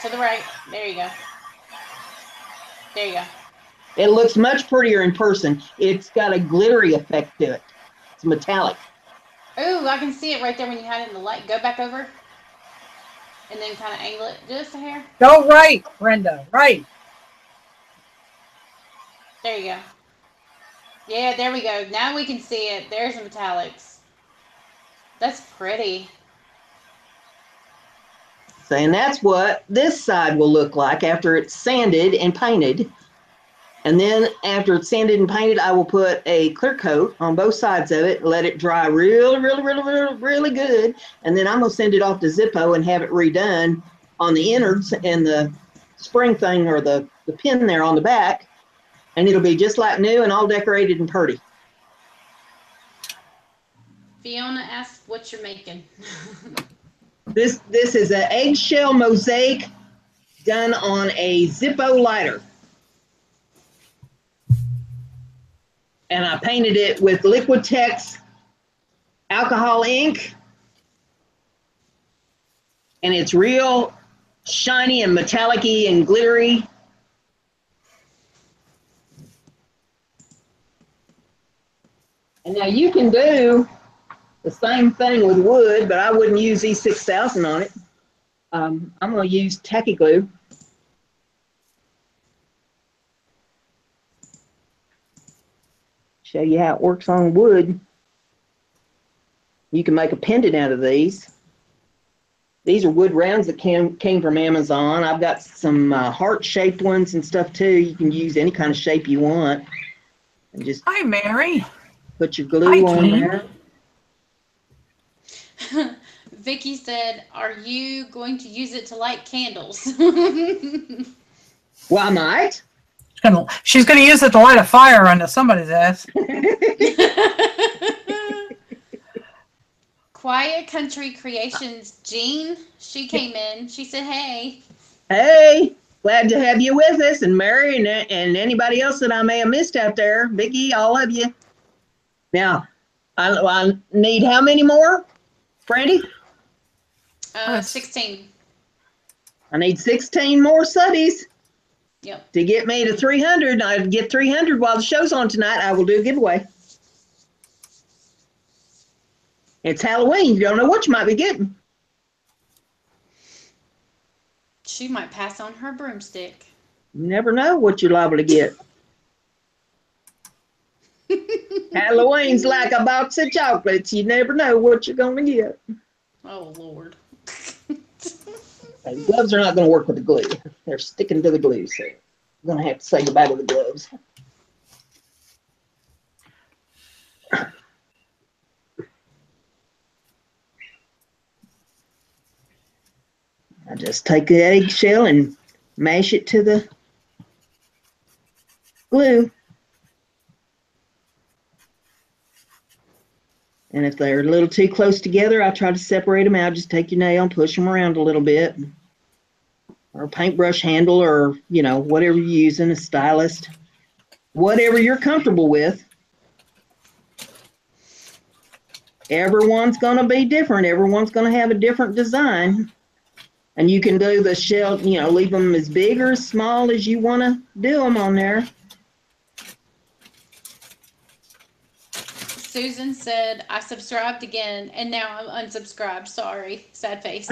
To the right. There you go. There you go. It looks much prettier in person. It's got a glittery effect to it. It's metallic. Ooh, I can see it right there when you had it in the light. Go back over. And then kind of angle it just a hair. Go right, Brenda. Right. There you go. Yeah, there we go. Now we can see it. There's the metallics. That's pretty. So, and that's what this side will look like after it's sanded and painted. And then after it's sanded and painted, I will put a clear coat on both sides of it, let it dry really, really, really, really, really good. And then I'm going to send it off to Zippo and have it redone on the innards and the spring thing or the pin there on the back. And it'll be just like new and all decorated and pretty. Fiona asked what you're making. This is an eggshell mosaic done on a Zippo lighter. And I painted it with Liquitex alcohol ink. And it's real shiny and metallic-y and glittery. And now you can do the same thing with wood, but I wouldn't use E6000 on it. I'm going to use tacky glue. Show you how it works on wood. You can make a pendant out of these. These are wood rounds that came from Amazon. I've got some heart-shaped ones and stuff too. You can use any kind of shape you want. And just Hi, Mary. put your glue on Jean. there. Vicky said, "Are you going to use it to light candles?" Well, I might. She's gonna use it to light a fire under somebody's ass. Quiet Country Creations, Jean, she came in. She said, "Hey." Hey, glad to have you with us, and Mary and anybody else that I may have missed out there. Vicky, all of you. Now, I need how many more, Brandy? 16. I need 16 more subbies. Yep. To get me to 300. I'd get 300 while the show's on tonight. I will do a giveaway. It's Halloween. You don't know what you might be getting. She might pass on her broomstick. You never know what you're liable to get. Halloween's like a box of chocolates. You never know what you're going to get. Oh, Lord. The gloves are not going to work with the glue. They're sticking to the glue, so I'm going to have to say goodbye to the gloves. I just take the eggshell and mash it to the glue. And if they're a little too close together, I try to separate them out. Just take your nail and push them around a little bit. Or a paintbrush handle, or, you know, whatever you're using, a stylist. Whatever you're comfortable with. Everyone's going to be different. Everyone's going to have a different design. And you can do the shell, you know, leave them as big or as small as you want to do them on there. Susan said, "I subscribed again, and now I'm unsubscribed. Sorry." Sad face.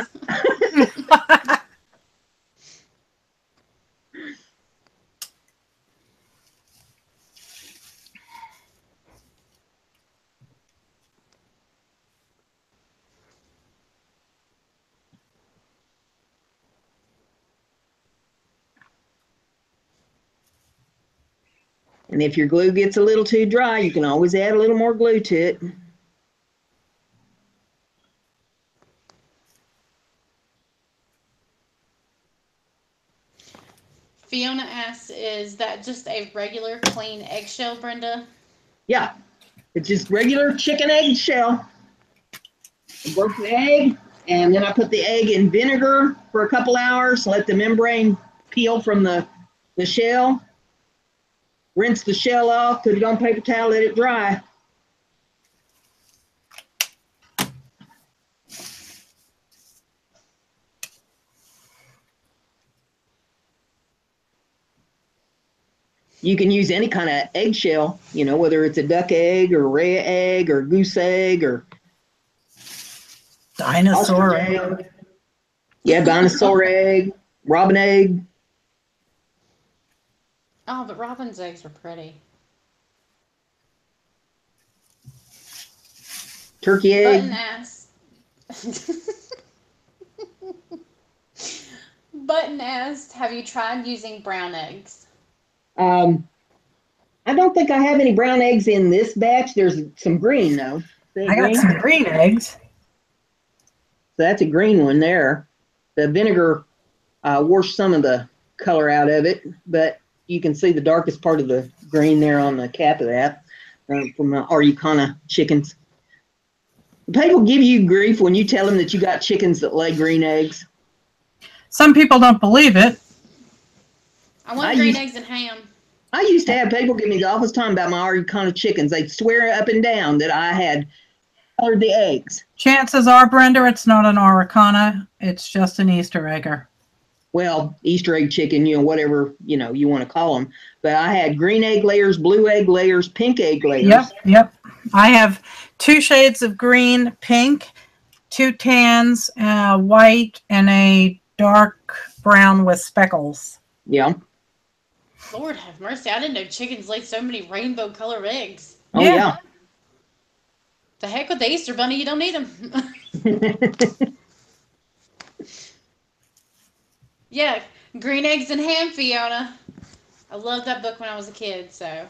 And if your glue gets a little too dry, you can always add a little more glue to it. Fiona asks, "Is that just a regular clean eggshell, Brenda?" Yeah, it's just regular chicken egg shell. I broke the egg, and then I put the egg in vinegar for a couple hours, let the membrane peel from the shell. Rinse the shell off, put it on paper towel, let it dry. You can use any kind of eggshell, you know, whether it's a duck egg or ray egg or goose egg or Dinosaur egg. Yeah, dinosaur egg, robin egg. Oh, but robin's eggs are pretty. Turkey egg. Button asks. Button asked, have you tried using brown eggs? I don't think I have any brown eggs in this batch. There's some green though. I got some green eggs. So that's a green one there. The vinegar washed some of the color out of it, but you can see the darkest part of the green there on the cap of that from Araucana chickens. People give you grief when you tell them that you got chickens that lay green eggs. Some people don't believe it. I want green eggs and ham. I used to have people give me the awfulest time about my Araucana chickens. They'd swear up and down that I had colored the eggs. Chances are, Brenda, it's not an Araucana. It's just an Easter egger. Well, Easter egg chicken, whatever, you want to call them. But I had green egg layers, blue egg layers, pink egg layers. Yep. I have 2 shades of green, pink, 2 tans, white, and a dark brown with speckles. Yeah. Lord have mercy. I didn't know chickens laid so many rainbow colored eggs. Oh, yeah. The heck with the Easter Bunny, you don't need them. Yeah, Green Eggs and Ham, Fiona. I loved that book when I was a kid, so.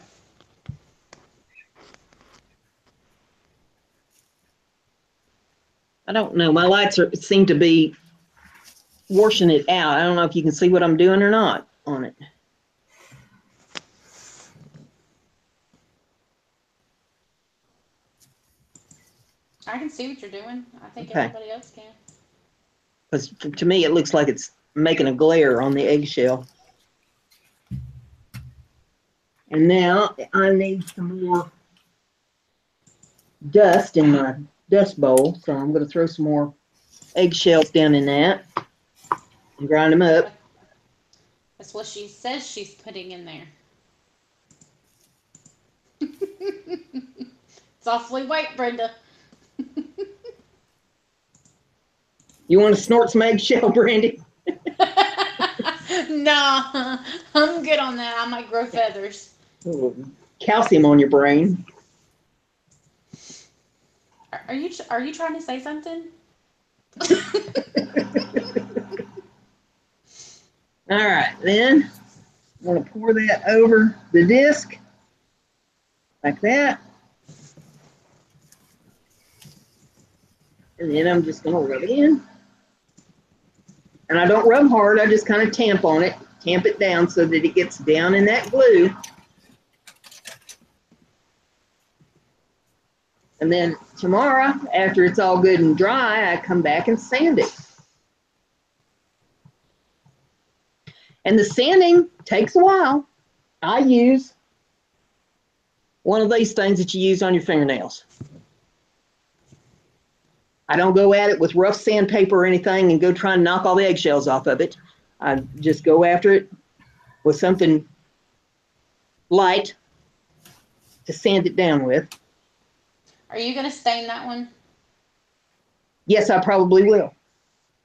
I don't know. My lights seem to be washing it out. I don't know if you can see what I'm doing or not on it. I can see what you're doing. I think everybody else can. Because to me, it looks like it's making a glare on the eggshell. And now I need some more dust in my dust bowl. So I'm going to throw some more eggshells down in that and grind them up. That's what she says she's putting in there. It's awfully white, Brenda. You want to snort some eggshell, Brandy? Nah, I'm good on that. I might grow feathers. Ooh, calcium on your brain. Are you trying to say something? All right, then I'm going to pour that over the disc like that. And then I'm just going to rub it in. And I don't rub hard, I just kind of tamp on it, tamp it down so that it gets down in that glue. And then tomorrow, after it's all good and dry, I come back and sand it. And the sanding takes a while. I use one of these things that you use on your fingernails. I don't go at it with rough sandpaper or anything and go try and knock all the eggshells off of it. I just go after it with something light to sand it down with. Are you going to stain that one? Yes, I probably will.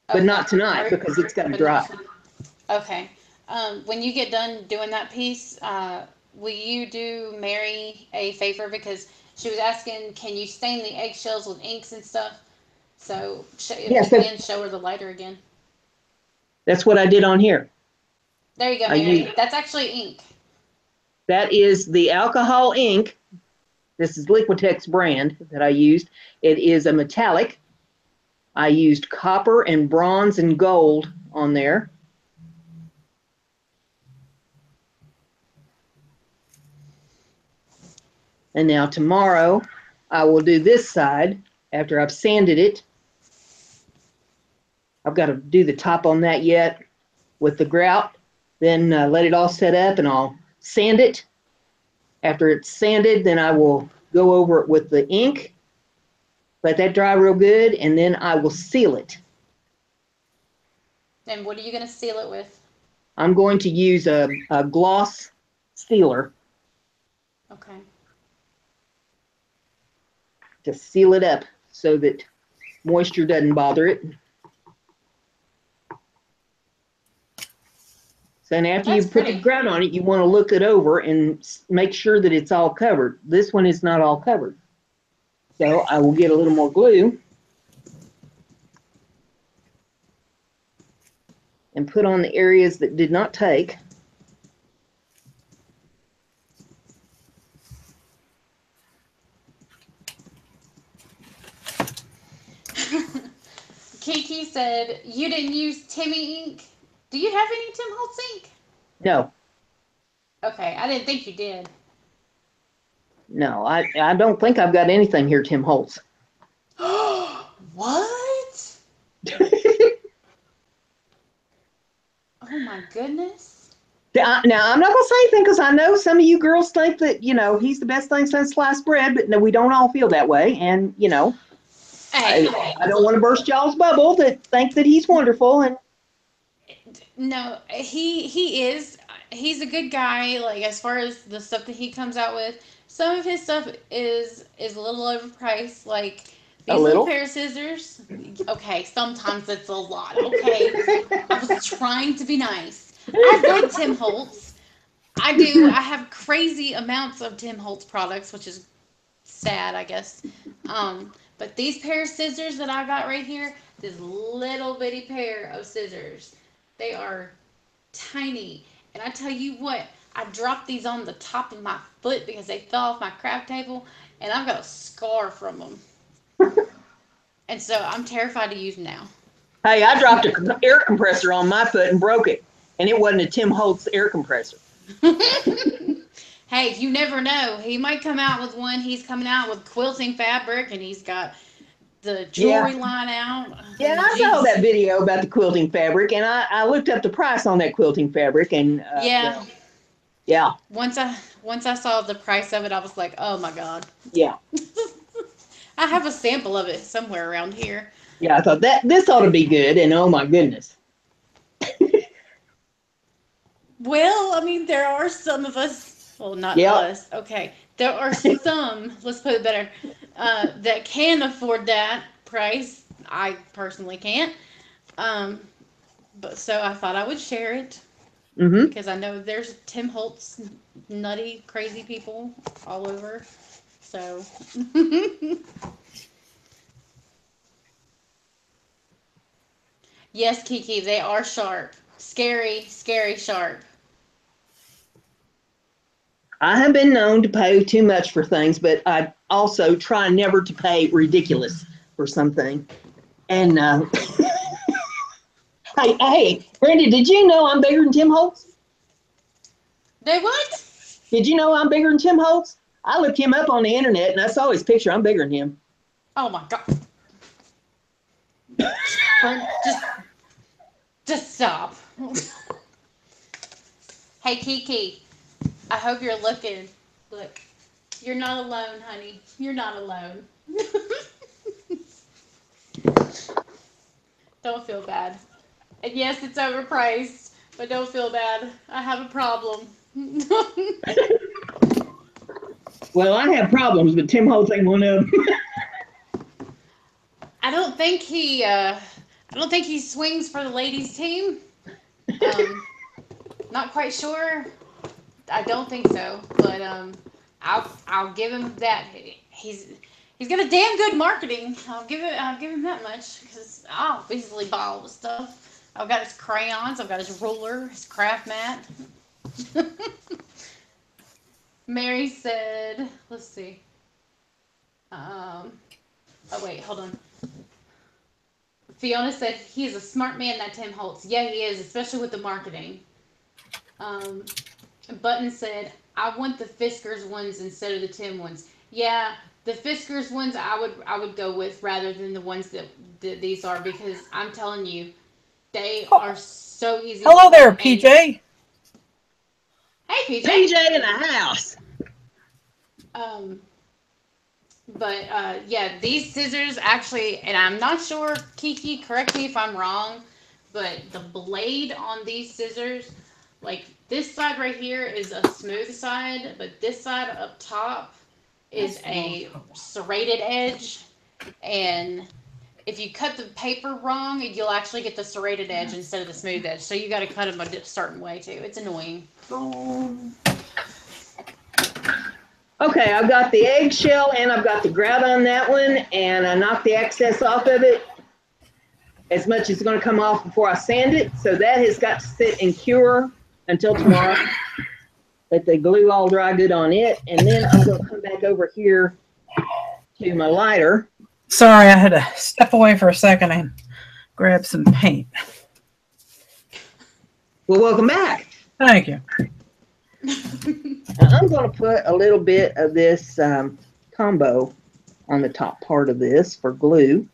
But Okay. not tonight because it's got to dry. Okay. When you get done doing that piece, will you do Mary a favor? Because she was asking, can you stain the eggshells with inks and stuff? So if you can, show her the lighter again. That's what I did on here. There you go, Mary. That's actually ink. That is the alcohol ink. This is Liquitex brand that I used. It is a metallic. I used copper and bronze and gold on there. And now tomorrow I will do this side after I've sanded it. I've got to do the top on that yet with the grout. Then let it all set up and I'll sand it. After it's sanded, then I will go over it with the ink. Let that dry real good, and then I will seal it. And what are you going to seal it with? I'm going to use a gloss sealer. Okay. To seal it up so that moisture doesn't bother it. So and after That's you put the pretty. grout on it, you want to look it over and make sure that it's all covered. This one is not all covered. So I will get a little more glue and put on the areas that did not take. Kiki said, you didn't use Timmy ink. Do you have any Tim Holtz ink? No, Okay, I didn't think you did. no, I don't think I've got anything here, Tim Holtz. What? Oh my goodness. Now, I'm not going to say anything because I know some of you girls think that, he's the best thing since sliced bread, but no, we don't all feel that way. And, Hey, I don't want to burst y'all's bubble that think that he's wonderful. And no, he is. He's a good guy. Like as far as the stuff that he comes out with, some of his stuff is a little overpriced. Like a these little little. pair of scissors. Okay, sometimes it's a lot. Okay, I was trying to be nice. I like Tim Holtz. I do. I have crazy amounts of Tim Holtz products, which is sad, I guess. But these pair of scissors that I got right here, this little bitty pair of scissors, they are tiny. And I tell you what, I dropped these on the top of my foot because they fell off my craft table, and I've got a scar from them. And so I'm terrified to use them now. Hey, I dropped an air compressor on my foot and broke it. And it wasn't a Tim Holtz air compressor. Hey, you never know. He might come out with one. He's coming out with quilting fabric, and he's got the jewelry line out. Yeah, I saw that video about the quilting fabric, and I looked up the price on that quilting fabric, and yeah, yeah. Once I saw the price of it, I was like, oh my god. Yeah. I have a sample of it somewhere around here. Yeah, I thought this ought to be good, and oh my goodness. Well, I mean, there are some of us. Well, not us. Okay, there are some. Let's put it better. That can afford that price. I personally can't. But so I thought I would share it because I know there's Tim Holtz nutty, crazy people all over. So. Yes, Kiki, they are sharp. Scary, scary sharp. I have been known to pay too much for things, but I also try never to pay ridiculous for something. And hey, Brenda, did you know I'm bigger than Tim Holtz? They what? Did you know I'm bigger than Tim Holtz? I looked him up on the internet and I saw his picture. I'm bigger than him. Oh my god. Just stop. Hey Kiki, I hope you're looking. Look, you're not alone, honey. You're not alone. Don't feel bad. And yes, it's overpriced, but don't feel bad. I have a problem. Well, I have problems, but Tim Holtz ain't one of them. I don't think he swings for the ladies team. Not quite sure. I don't think so, but I'll give him that. He's got a damn good marketing. I'll give him that much because I'll easily buy all the stuff. I've got his crayons. I've got his ruler, his craft mat. Mary said, let's see. Oh wait, hold on. Fiona said he's a smart man, that Tim Holtz. Yeah, he is, especially with the marketing. Button said, I want the Fiskars ones instead of the Tim ones. Yeah, the Fiskars ones I would go with rather than the ones that these are because I'm telling you, they are so easy. Hello there, PJ. Hey, PJ. PJ in the house. But yeah, these scissors actually, and I'm not sure, Kiki, correct me if I'm wrong, but the blade on these scissors, like this side right here is a smooth side, but this side up top is a serrated edge, and if you cut the paper wrong, you'll actually get the serrated edge instead of the smooth edge. So you got to cut them a certain way too. It's annoying. Okay, I've got the eggshell and I've got the grout on that one, and I knocked the excess off of it as much as it's going to come off before I sand it. So that has got to sit and cure until tomorrow. Let the glue all dry good on it, and then I'm going to come back over here to my lighter. Sorry, I had to step away for a second and grab some paint. Well, welcome back. Thank you. Now I'm going to put a little bit of this combo on the top part of this for glue.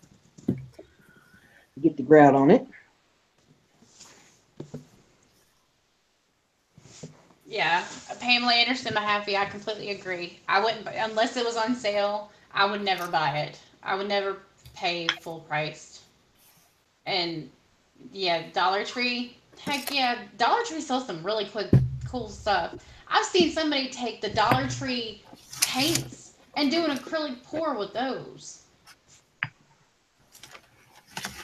Get the grout on it. Yeah, Pamela Anderson, my happy. I completely agree. I wouldn't, unless it was on sale, I would never buy it. I would never pay full price. And yeah, Dollar Tree, heck yeah, Dollar Tree sells some really cool stuff. I've seen somebody take the Dollar Tree paints and do an acrylic pour with those.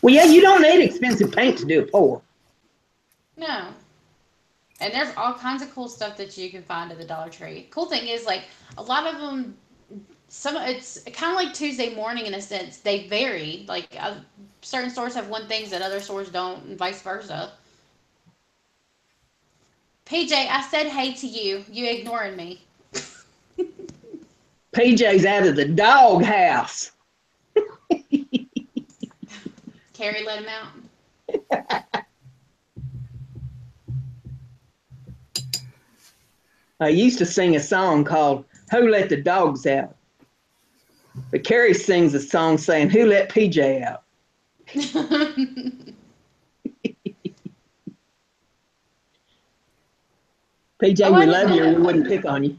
Well, yeah, you don't need expensive paint to do a pour. No. And there's all kinds of cool stuff that you can find at the Dollar Tree. Cool thing is, like, a lot of them, it's kind of like Tuesday morning in a sense. They vary. Like, certain stores have one things that other stores don't, and vice versa. PJ, I said hey to you. You ignoring me. PJ's out of the dog house. Carrie let him out. I used to sing a song called Who Let the Dogs Out? But Carrie sings a song saying, Who Let PJ Out? PJ, we love you, or we wouldn't pick on you.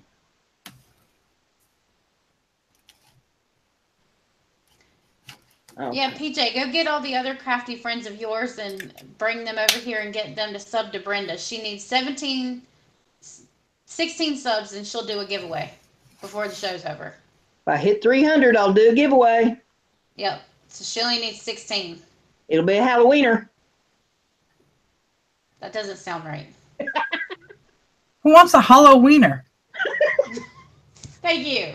Oh. Yeah, PJ, go get all the other crafty friends of yours and bring them over here and get them to sub to Brenda. She needs 16 subs and she'll do a giveaway before the show's over. If I hit 300, I'll do a giveaway. Yep. So she only needs 16. It'll be a Halloweener. That doesn't sound right. Who wants a Halloweener? Thank you.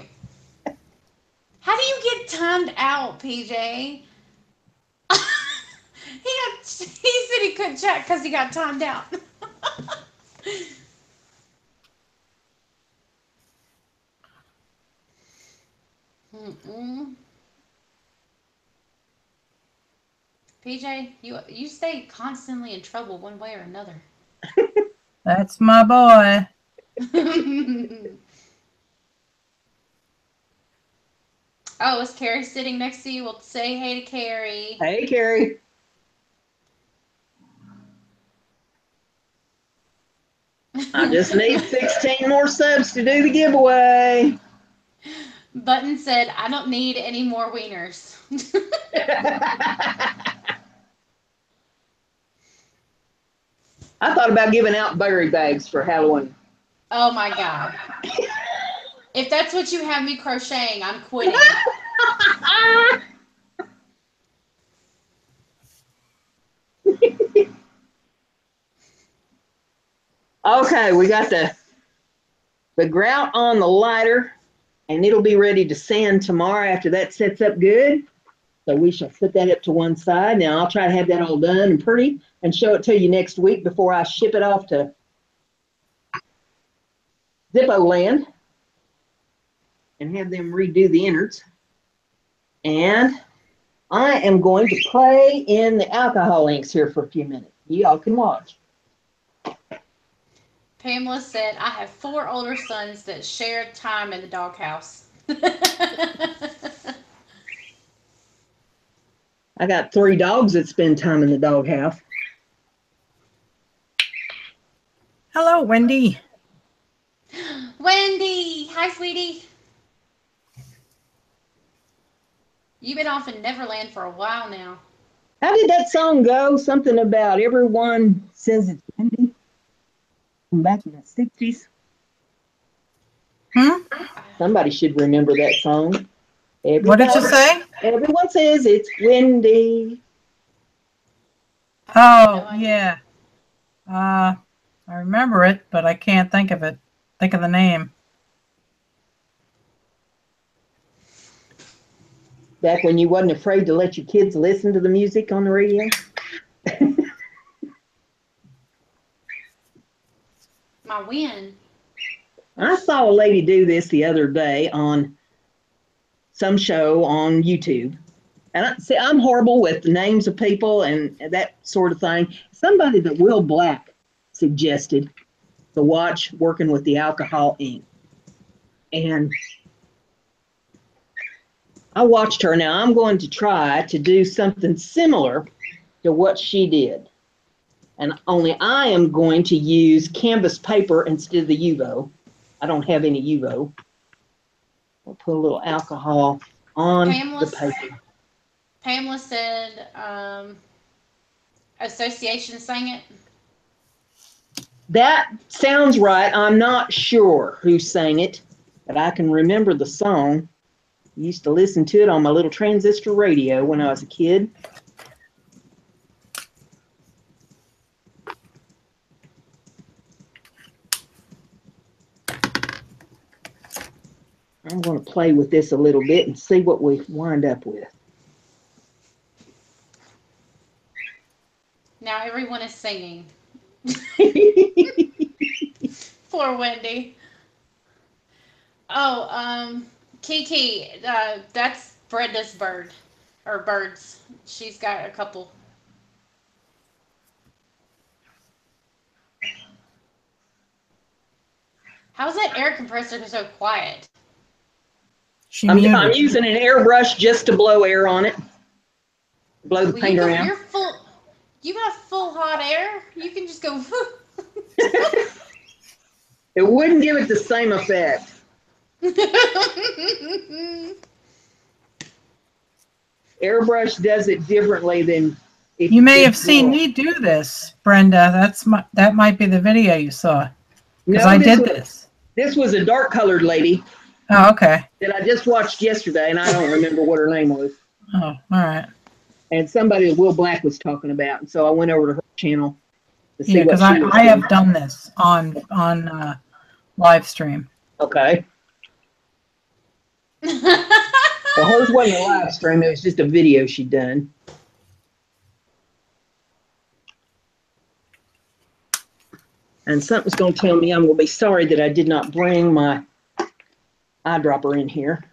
How do you get timed out, PJ? He said he couldn't chat because he got timed out. PJ, you stay constantly in trouble one way or another. That's my boy. Oh, is Carrie sitting next to you? Well, say hey to Carrie. Hey, Carrie. I just need 16 more subs to do the giveaway. Button said, I don't need any more wieners. I thought about giving out berry bags for Halloween. Oh, my God. If that's what you have me crocheting, I'm quitting. Okay, we got the grout on the lighter, and it'll be ready to sand tomorrow after that sets up good. So we shall put that up to one side. Now I'll try to have that all done and pretty and show it to you next week before I ship it off to Zippo Land and have them redo the innards. And I am going to play in the alcohol inks here for a few minutes. Y'all can watch. Pamela said, I have 4 older sons that share time in the doghouse. I got 3 dogs that spend time in the doghouse. Hello, Wendy. Wendy! Hi, sweetie. You've been off in Neverland for a while now. How did that song go? Something about everyone says it's Wendy. From back in the 60s. Hmm? Somebody should remember that song. What did you say? Everyone says it's windy. Oh, yeah. I remember it, but I can't think of it. Think of the name. Back when you wasn't afraid to let your kids listen to the music on the radio. My win. I saw a lady do this the other day on some show on YouTube. And I'm horrible with the names of people and that sort of thing. Somebody that Will Black suggested to watch Working with the Alcohol Inc. And I watched her. Now I'm going to try to do something similar to what she did. And only I am going to use canvas paper instead of the UVO. I don't have any UVO. I'll put a little alcohol on the paper. Pamela said Association sang it. That sounds right. I'm not sure who sang it, but I can remember the song. I used to listen to it on my little transistor radio when I was a kid. I'm going to play with this a little bit and see what we wind up with. Now everyone is singing. Poor Wendy. Oh, Kiki, that's Brenda's bird. Or birds. She's got a couple. How's that air compressor so quiet? I'm using an airbrush just to blow air on it. Blow the paint around. You got full hot air? You can just go. It wouldn't give it the same effect. Airbrush does it differently than if you may have seen me do this, Brenda. That might be the video you saw. Because I did this. This was a dark colored lady. Oh, okay. That I just watched yesterday, and I don't remember what her name was. Oh, all right. And somebody that Will Black was talking about, and so I went over to her channel to see what she was doing. I have done this on live stream. Okay. Well, hers wasn't a live stream; it was just a video she'd done. And something's going to tell me I'm going to be sorry that I did not bring my eyedropper in here.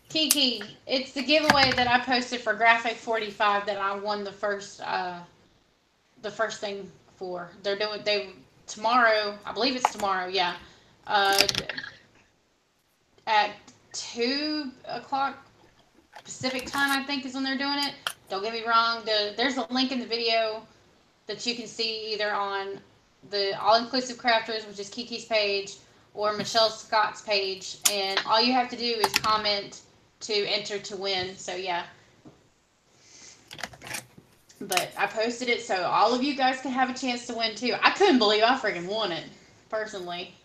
Kiki, it's the giveaway that I posted for Graphic 45 that I won the first thing for. They're doing tomorrow. I believe it's tomorrow. Yeah, at 2:00 Pacific time, I think is when they're doing it. Don't get me wrong. There's a link in the video that you can see either on the All Inclusive Crafters, which is Kiki's page, or Michelle Scott's page, and all you have to do is comment to enter to win. So yeah, but I posted it so all of you guys can have a chance to win too. I couldn't believe I freaking won it personally.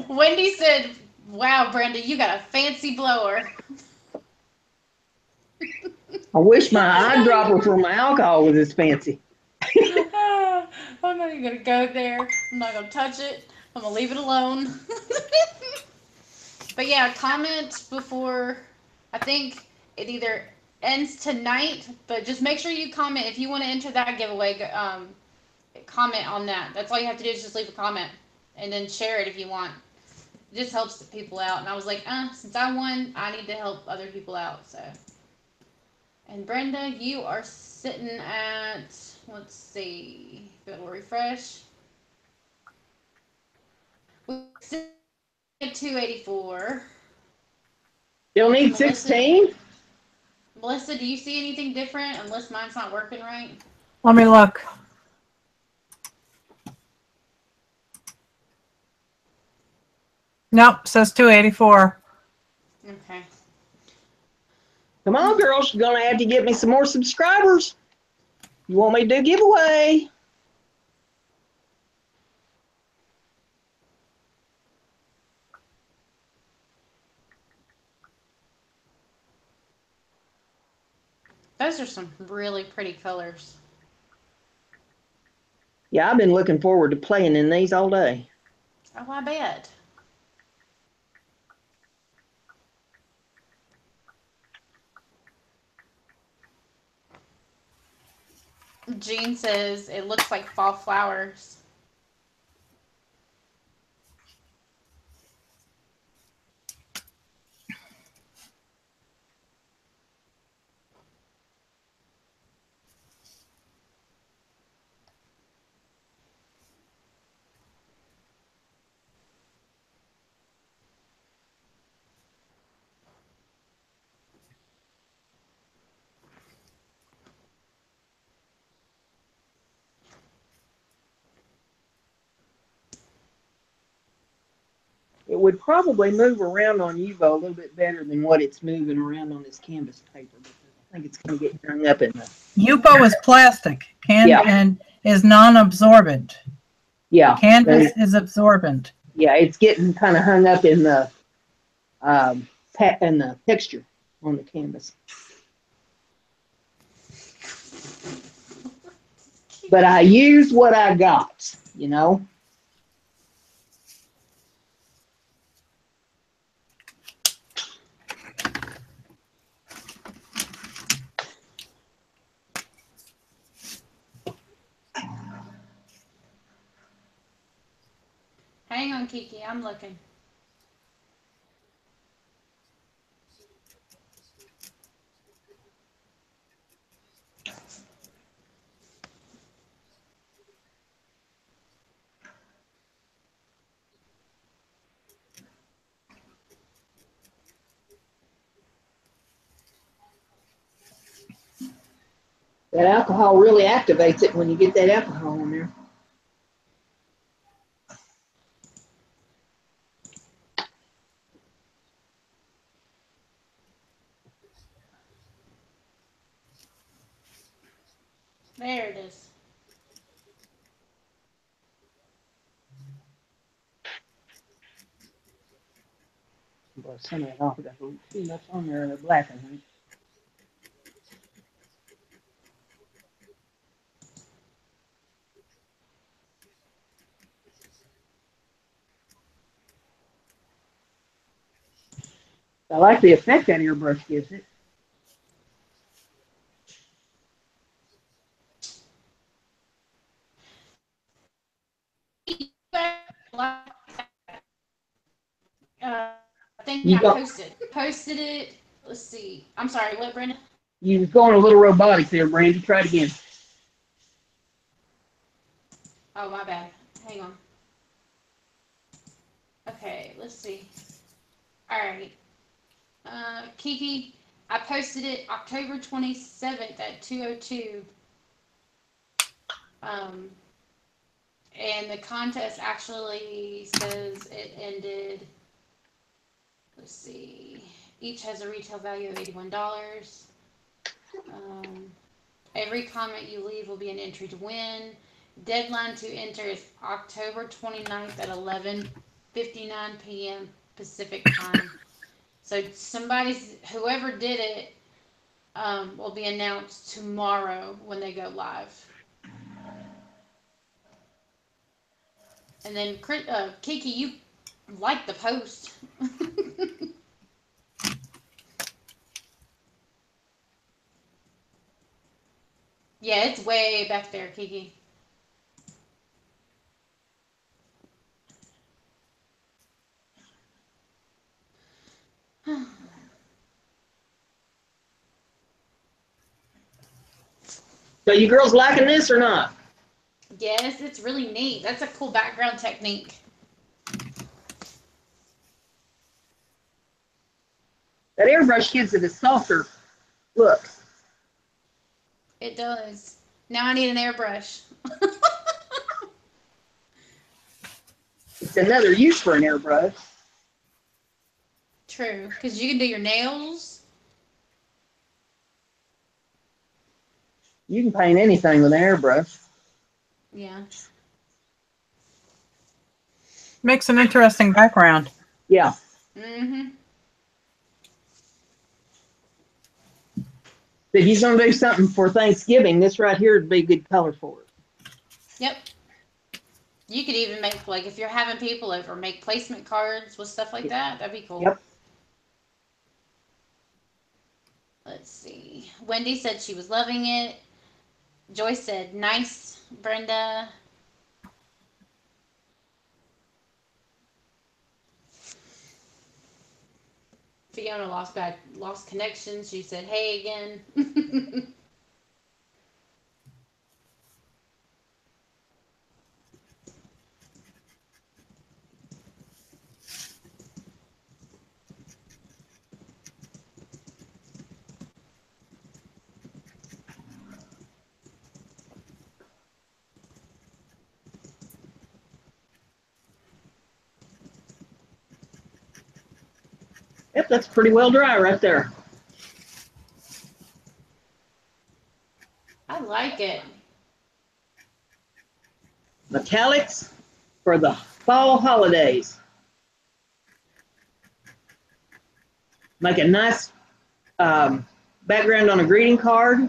Wendy said, "Wow, Brenda, you got a fancy blower." I wish my eyedropper for my alcohol was as fancy. I'm not even going to go there. I'm not going to touch it. I'm going to leave it alone. But yeah, comment before, I think it either ends tonight, but just make sure you comment. If you want to enter that giveaway, comment on that. That's all you have to do is just leave a comment. And then share it if you want. It just helps the people out. And I was like, since I won, I need to help other people out. So. And Brenda, you are sitting at, let's see, if it'll refresh. 284. You'll need 16? Melissa, do you see anything different unless mine's not working right? Let me look. Nope, says 284. Okay. Come on, girls. You're going to have to get me some more subscribers. You want me to do a giveaway? Those are some really pretty colors. Yeah, I've been looking forward to playing in these all day. Oh, I bet. Jean says it looks like fall flowers. It would probably move around on Evo a little bit better than what it's moving around on this canvas paper, because I think it's going to get hung up in the... Yupo is plastic and is non-absorbent. Yeah. Canvas is absorbent. Yeah, it's getting kind of hung up in the texture on the canvas. But I used what I got, you know. Hang on, Kiki. I'm looking. That alcohol really activates it when you get that alcohol in there. There it is. But some of it off, got too much on there, the black, I think. I like the effect that airbrush gives it. Thing I posted it. Let's see. I'm sorry. What, Brenda? You was going a little robotic there, Brandy. Try it again. Oh, my bad. Hang on. Okay, let's see. All right. Kiki, I posted it October 27th at 2:02. And the contest actually says it ended. Let's see. Each has a retail value of $81. Every comment you leave will be an entry to win. Deadline to enter is October 29th at 11:59 p.m. Pacific time. So whoever did it will be announced tomorrow when they go live. And then Kiki, you like the post. Yeah, it's way back there, Kiki. So you girls liking this or not? Yes, it's really neat. That's a cool background technique. That airbrush gives it a softer look. It does. Now I need an airbrush. It's another use for an airbrush. True, because you can do your nails. You can paint anything with an airbrush. Yeah. Makes an interesting background. Yeah. Mm-hmm. If you're going to do something for Thanksgiving, this right here would be a good color for it. Yep. You could even make, like, if you're having people over, make placement cards with stuff like that. That'd be cool. Yep. Let's see. Wendy said she was loving it. Joyce said, nice, Brenda. Fiona lost connection. She said, hey again. Yep, that's pretty well dry right there. I like it. Metallics for the fall holidays. Make a nice background on a greeting card.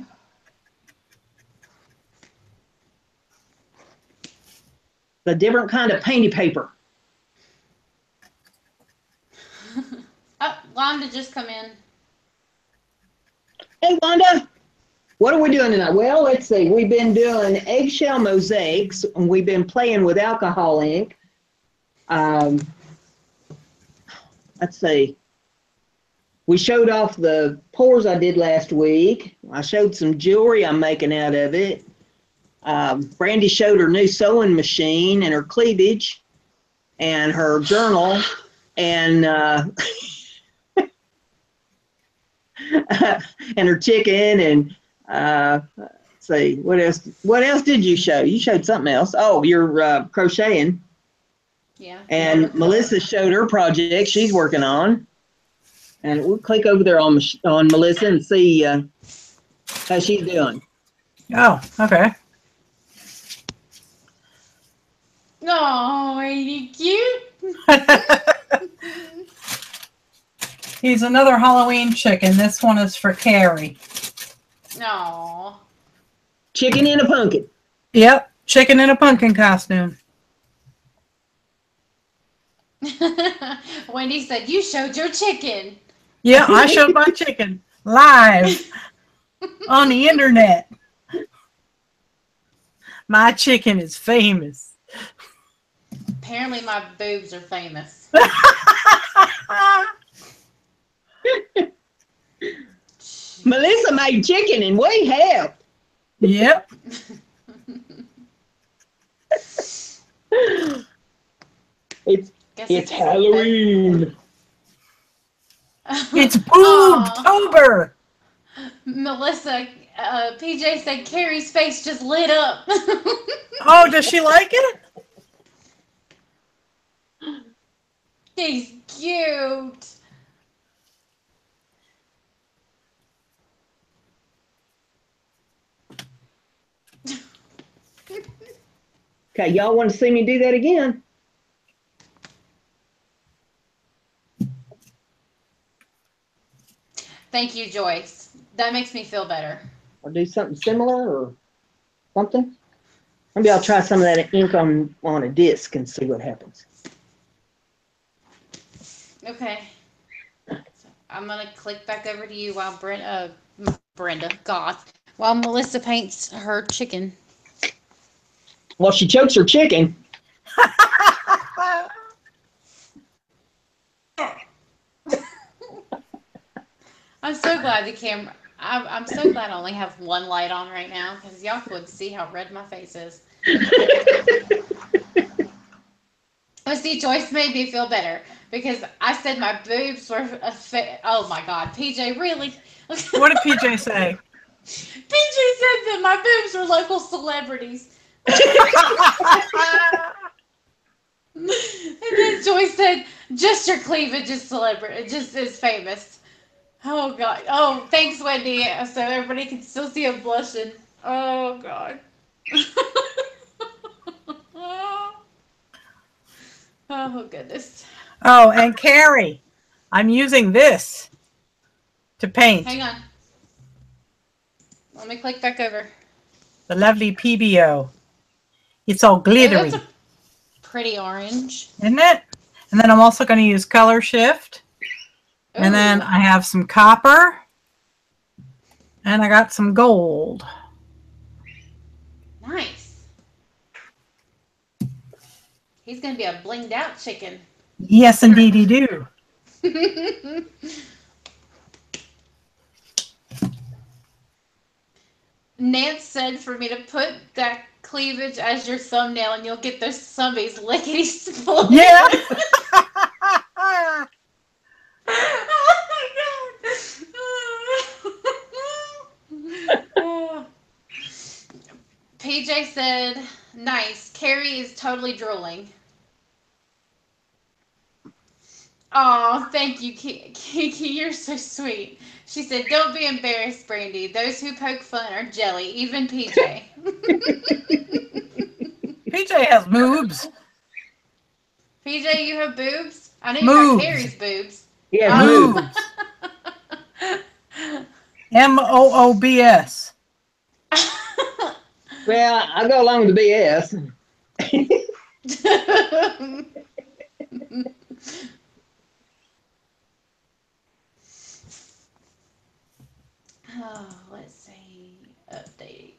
The different kind of painty paper. Oh, Wanda just come in. Hey, Wanda, what are we doing tonight? Well, let's see. We've been doing eggshell mosaics, and we've been playing with alcohol ink. Let's see. We showed off the pours I did last week. I showed some jewelry I'm making out of it. Brandy showed her new sewing machine and her cleavage and her journal and and her chicken and let's see, what else did you show? You showed something else. Oh, your crocheting. Yeah. And Melissa showed her project she's working on. And we'll click over there on Melissa and see how she's doing. Oh, okay. Oh, ain't he cute? He's another Halloween chicken. This one is for Carrie. No. Chicken in a pumpkin. Yep, chicken in a pumpkin costume. Wendy said, you showed your chicken. Yeah, I showed my chicken live on the internet. My chicken is famous. Apparently my boobs are famous. Melissa made chicken and we helped. Yep. It's Halloween. It's Boobtober. Melissa, PJ said Carrie's face just lit up. Oh, does she like it? She's cute. Okay, y'all want to see me do that again? Thank you, Joyce. That makes me feel better. Or do something similar or something? Maybe I'll try some of that ink on a disc and see what happens. Okay. So I'm going to click back over to you while Brenda, while Melissa paints her chicken. Well, she chokes her chicken. I'm so glad the camera. I'm so glad I only have one light on right now because y'all could see how red my face is. Oh, see, Joyce made me feel better. because I said my boobs were oh my God, PJ, really? What did PJ say? PJ said that my boobs were local celebrities. And then Joy said, just your cleavage is celebrity, just is famous. Oh God. Oh, thanks, Wendy. So everybody can still see him blushing. Oh God. Oh goodness. Oh, and Carrie, I'm using this to paint. Hang on. Let me click back over. The lovely PBO. It's all Oh, glittery. that's a pretty orange. Isn't it? And then I'm also going to use color shift. And Ooh. then I have some copper. And I got some gold. Nice. He's going to be a blinged out chicken. Yes, indeed he do. Nance said for me to put that cleavage as your thumbnail and you'll get those zombies lickety split. Yeah. Oh. PJ said, nice. Carrie is totally drooling. Oh, thank you, Kiki. You're so sweet. She said, don't be embarrassed, Brandy. Those who poke fun are jelly, even PJ. PJ has boobs. PJ, you have boobs? I know you Moobs. got Carrie's boobs. Yeah, Oh. moves. MOOBS. Well, I'll go along with the BS. Oh, let's see. Update.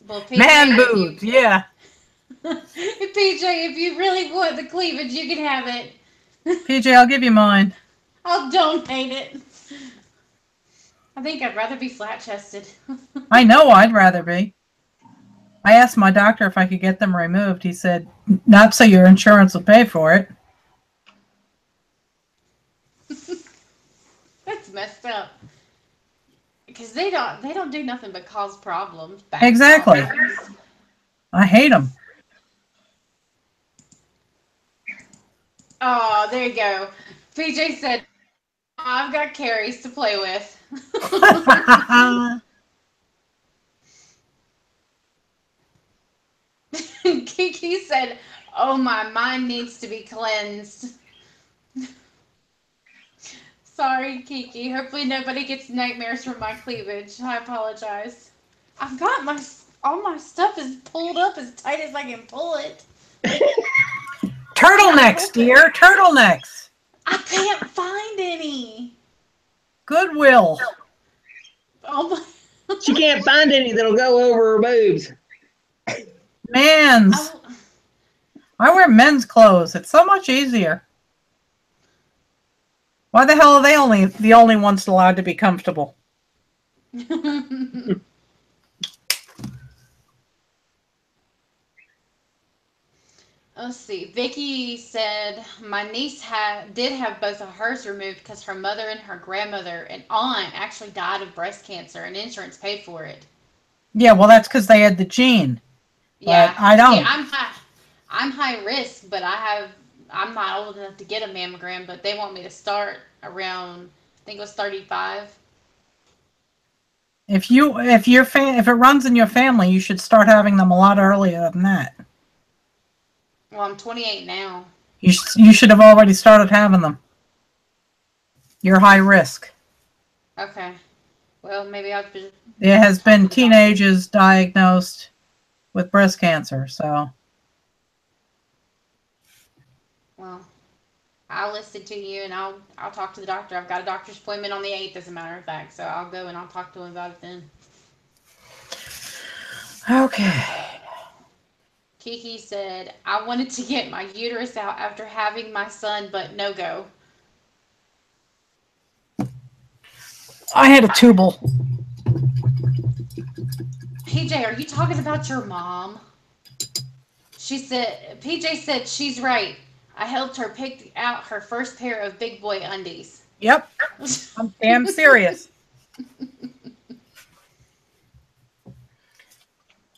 Well, PJ, Man boobs, yeah. PJ, if you really want the cleavage, you can have it. PJ, I'll give you mine. I'll donate it. I think I'd rather be flat-chested. I know I'd rather be. I asked my doctor if I could get them removed. He said, not so your insurance will pay for it. That's messed up. Because they don't do nothing but cause problems. Exactly. Problems. I hate them. Oh, there you go. PJ said, I've got Carrie's to play with. Kiki said, oh, my mind needs to be cleansed. Sorry, Kiki. Hopefully nobody gets nightmares from my cleavage. I apologize. I've got all my stuff is pulled up as tight as I can pull it. Turtlenecks, dear. Turtlenecks. I can't find any. Goodwill. Oh my. She can't find any that'll go over her boobs. Men's. I wear men's clothes. It's so much easier. Why the hell are they the only ones allowed to be comfortable? Let's see. Vicky said my niece did have both of hers removed because her mother and her grandmother and aunt actually died of breast cancer and insurance paid for it. Yeah, well, that's because they had the gene. Yeah, but I don't. See, I'm high risk, but I'm not old enough to get a mammogram, but they want me to start around, I think it was 35. If it runs in your family, you should start having them a lot earlier than that. Well, I'm 28 now. You should have already started having them. You're high risk. Okay. Well, maybe I'll just... There has been teenagers diagnosed with breast cancer, so... Well, I'll listen to you, and I'll talk to the doctor. I've got a doctor's appointment on the 8th, as a matter of fact, so I'll go and I'll talk to him about it then. Okay. Kiki said, I wanted to get my uterus out after having my son, but no go. I had a tubal. PJ, are you talking about your mom? PJ said she's right. I helped her pick out her first pair of big boy undies. Yep. I'm damn serious.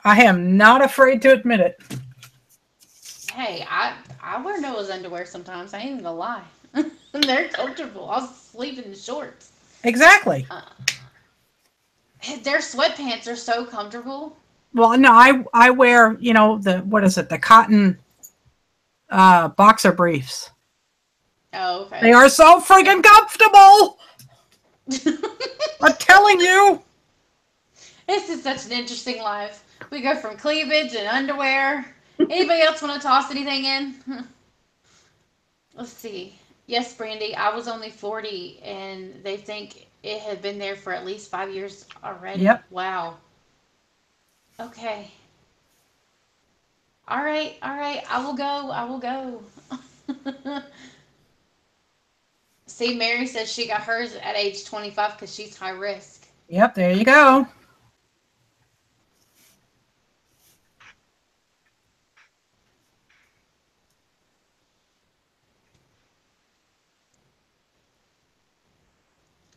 I am not afraid to admit it. Hey, I wear Noah's underwear sometimes. I ain't even gonna lie. They're comfortable. I'll sleep in the shorts. Exactly. Their sweatpants are so comfortable. Well, no, I wear, the cotton boxer briefs. Oh, okay. They are so freaking comfortable. I'm telling you. This is such an interesting life. We go from cleavage and underwear. Anybody else want to toss anything in? Let's see. Yes, Brandy, I was only 40, and they think it had been there for at least 5 years already. Yep. Wow. Okay. All right. I will go. See, Mary says she got hers at age 25 because she's high risk. Yep, there you go.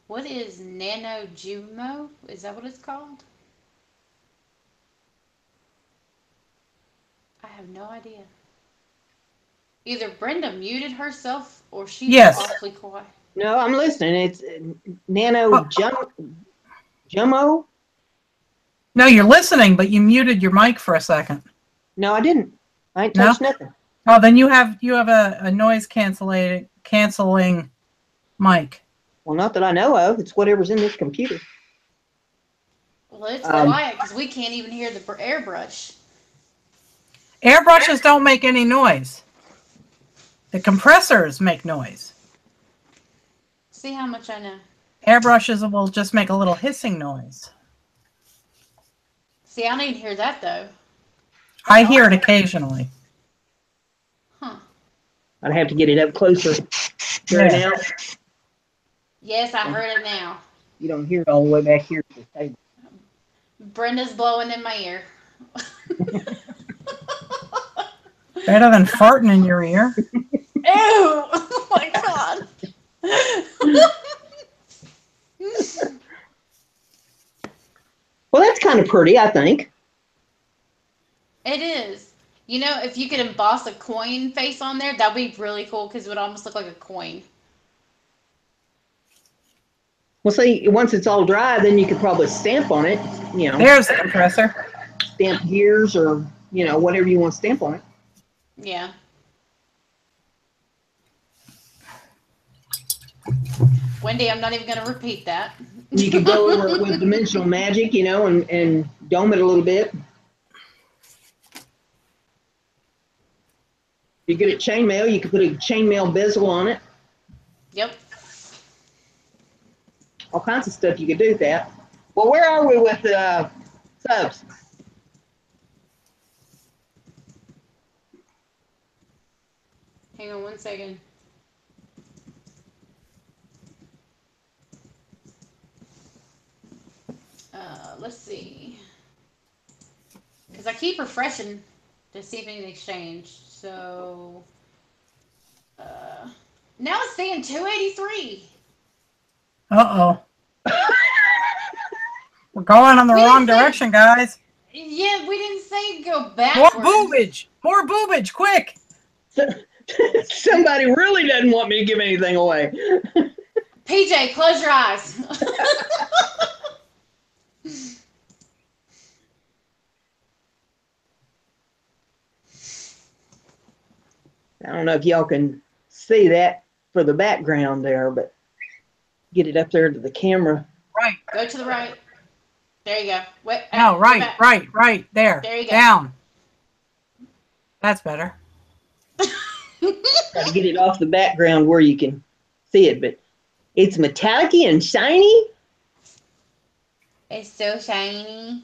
What is NanoJumo? Is that what it's called? I have no idea. Either Brenda muted herself or she's awfully quiet. No, I'm listening. It's Nano Jummo. No, you're listening, but you muted your mic for a second. No, I didn't. I ain't touched nothing. Oh, then you have a noise canceling mic. Well, not that I know of. It's whatever's in this computer. Well, it's quiet because we can't even hear the airbrush. Airbrushes don't make any noise. The compressors make noise. See how much I know. Airbrushes will just make a little hissing noise. See, I don't even hear that, though. I hear it occasionally. Huh. I'd have to get it up closer. Hear it now? Yes, I heard it now. You don't hear it all the way back here to the table. Brenda's blowing in my ear. Better than farting in your ear. Ew! Oh my god. Well, that's kind of pretty, I think. It is. You know, if you could emboss a coin face on there, that'd be really cool because it would almost look like a coin. Well, see, once it's all dry, then you could probably stamp on it. There's the compressor. Stamp gears or, whatever you want to stamp on it. Yeah. Wendy, I'm not even going to repeat that. You could go over it with dimensional magic, and dome it a little bit. If you're good at chainmail, you could put a chainmail bezel on it. Yep. All kinds of stuff you could do with that. Well, where are we with subs? Hang on 1 second. Let's see. Because I keep refreshing to see if anything's changed. So, now it's saying 283. Uh-oh. We're going in the wrong direction, guys. Yeah, we didn't say go backwards. More boobage, quick. Somebody really doesn't want me to give anything away. PJ, close your eyes. I don't know if y'all can see that for the background there, but get it up there to the camera. Right. Go to the right. There you go. Wait. No, right. There. There you go. Down. That's better. Got to get it off the background where you can see it, but it's metallic-y and shiny. It's so shiny.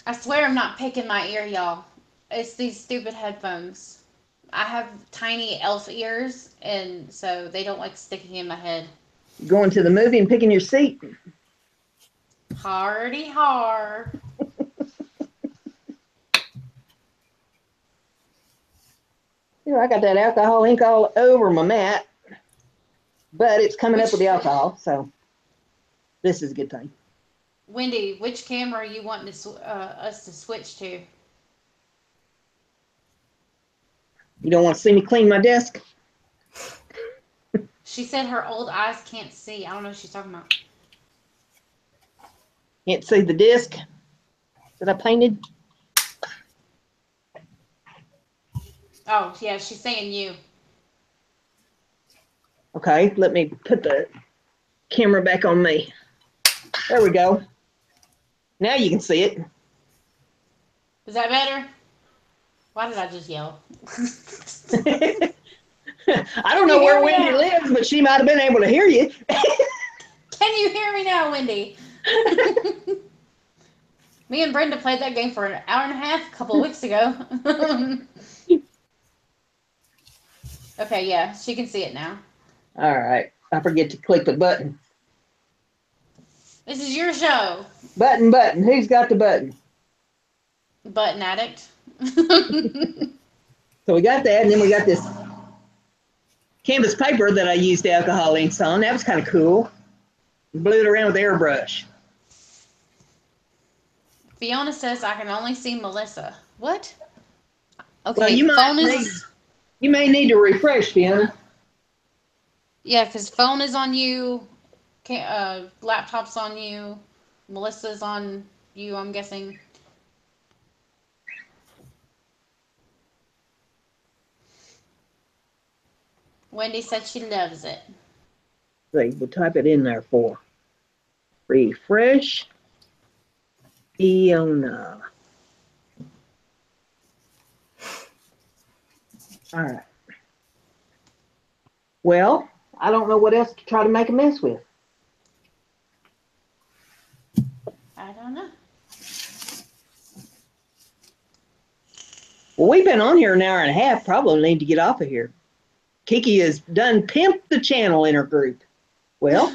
I swear I'm not picking my ear, y'all. It's these stupid headphones. I have tiny elf ears, and so they don't like sticking in my head. Going to the movie and picking your seat? Hardy har. You know, I got that alcohol ink all over my mat, but it's coming up with the alcohol, so this is a good thing. Wendy, which camera are you wanting us to switch to? You don't want to see me clean my desk? She said her old eyes can't see. I don't know what she's talking about. Can't see the disc that I painted? Oh, yeah, she's saying you. Okay, let me put the camera back on me. There we go. Now you can see it. Is that better? Why did I just yell? I don't know where Wendy lives, but she might have been able to hear you. Can you hear me now, Wendy? Me and Brenda played that game for an hour and a half a couple of weeks ago. Okay, yeah, she can see it now. All right. I forget to click the button. This is your show. Button. Who's got the button? Button addict. So we got that, and then we got this canvas paper that I used alcohol inks on. That was kind of cool. Blew it around with airbrush. Fiona says I can only see Melissa. What? Okay, Well, you may need to refresh, Fiona. Yeah, because phone is on you, laptop's on you, Melissa's on you, I'm guessing. Wendy said she loves it. See, we'll type it in there for refresh. Fiona. All right. Well, I don't know what else to try to make a mess with. I don't know. Well, we've been on here an hour and a half. Probably need to get off of here. Kiki has done pimped the channel in her group. Well,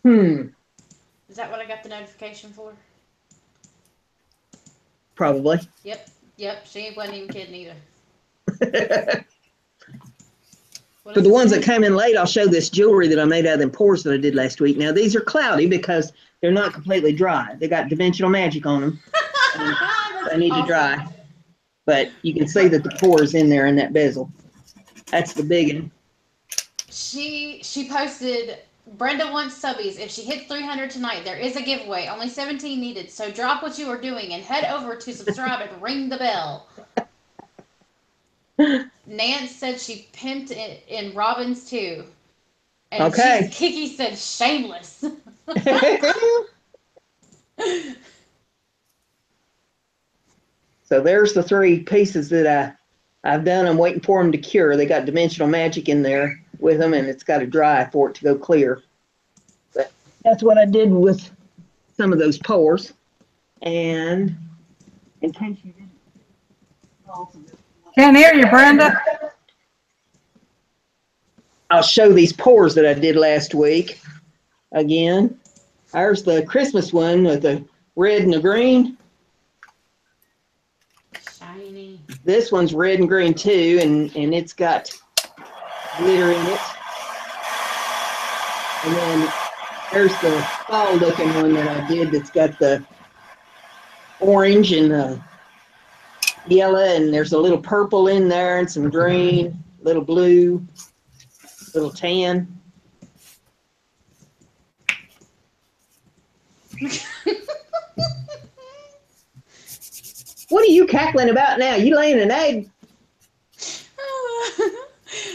Is that what I got the notification for? Probably. Yep, she wasn't even kidding either. For the ones that came in late, I'll show this jewelry that I made out of them pours that I did last week. Now, these are cloudy because they're not completely dry. They got dimensional magic on them. They need to dry. But you can see that the pour is in there in that bezel. That's the big one. She posted, Brenda wants subbies. If she hits 300 tonight, there is a giveaway. Only 17 needed. So drop what you are doing and head over to subscribe and ring the bell. Nance said she pimped it in Robin's too. And Okay. Kiki said shameless. So there's the 3 pieces that I've done. I'm waiting for them to cure. They got dimensional magic in there with them, and it's got to dry for it to go clear. But that's what I did with some of those pours. And in case you didn't, Can't hear you, Brenda. I'll show these pours that I did last week again. There's the Christmas one with the red and the green. Shiny. This one's red and green too, and it's got glitter in it. And then there's the fall looking one that I did that's got the orange and the yellow, and there's a little purple in there and some green, little blue, little tan. What are you cackling about now? You laying an egg?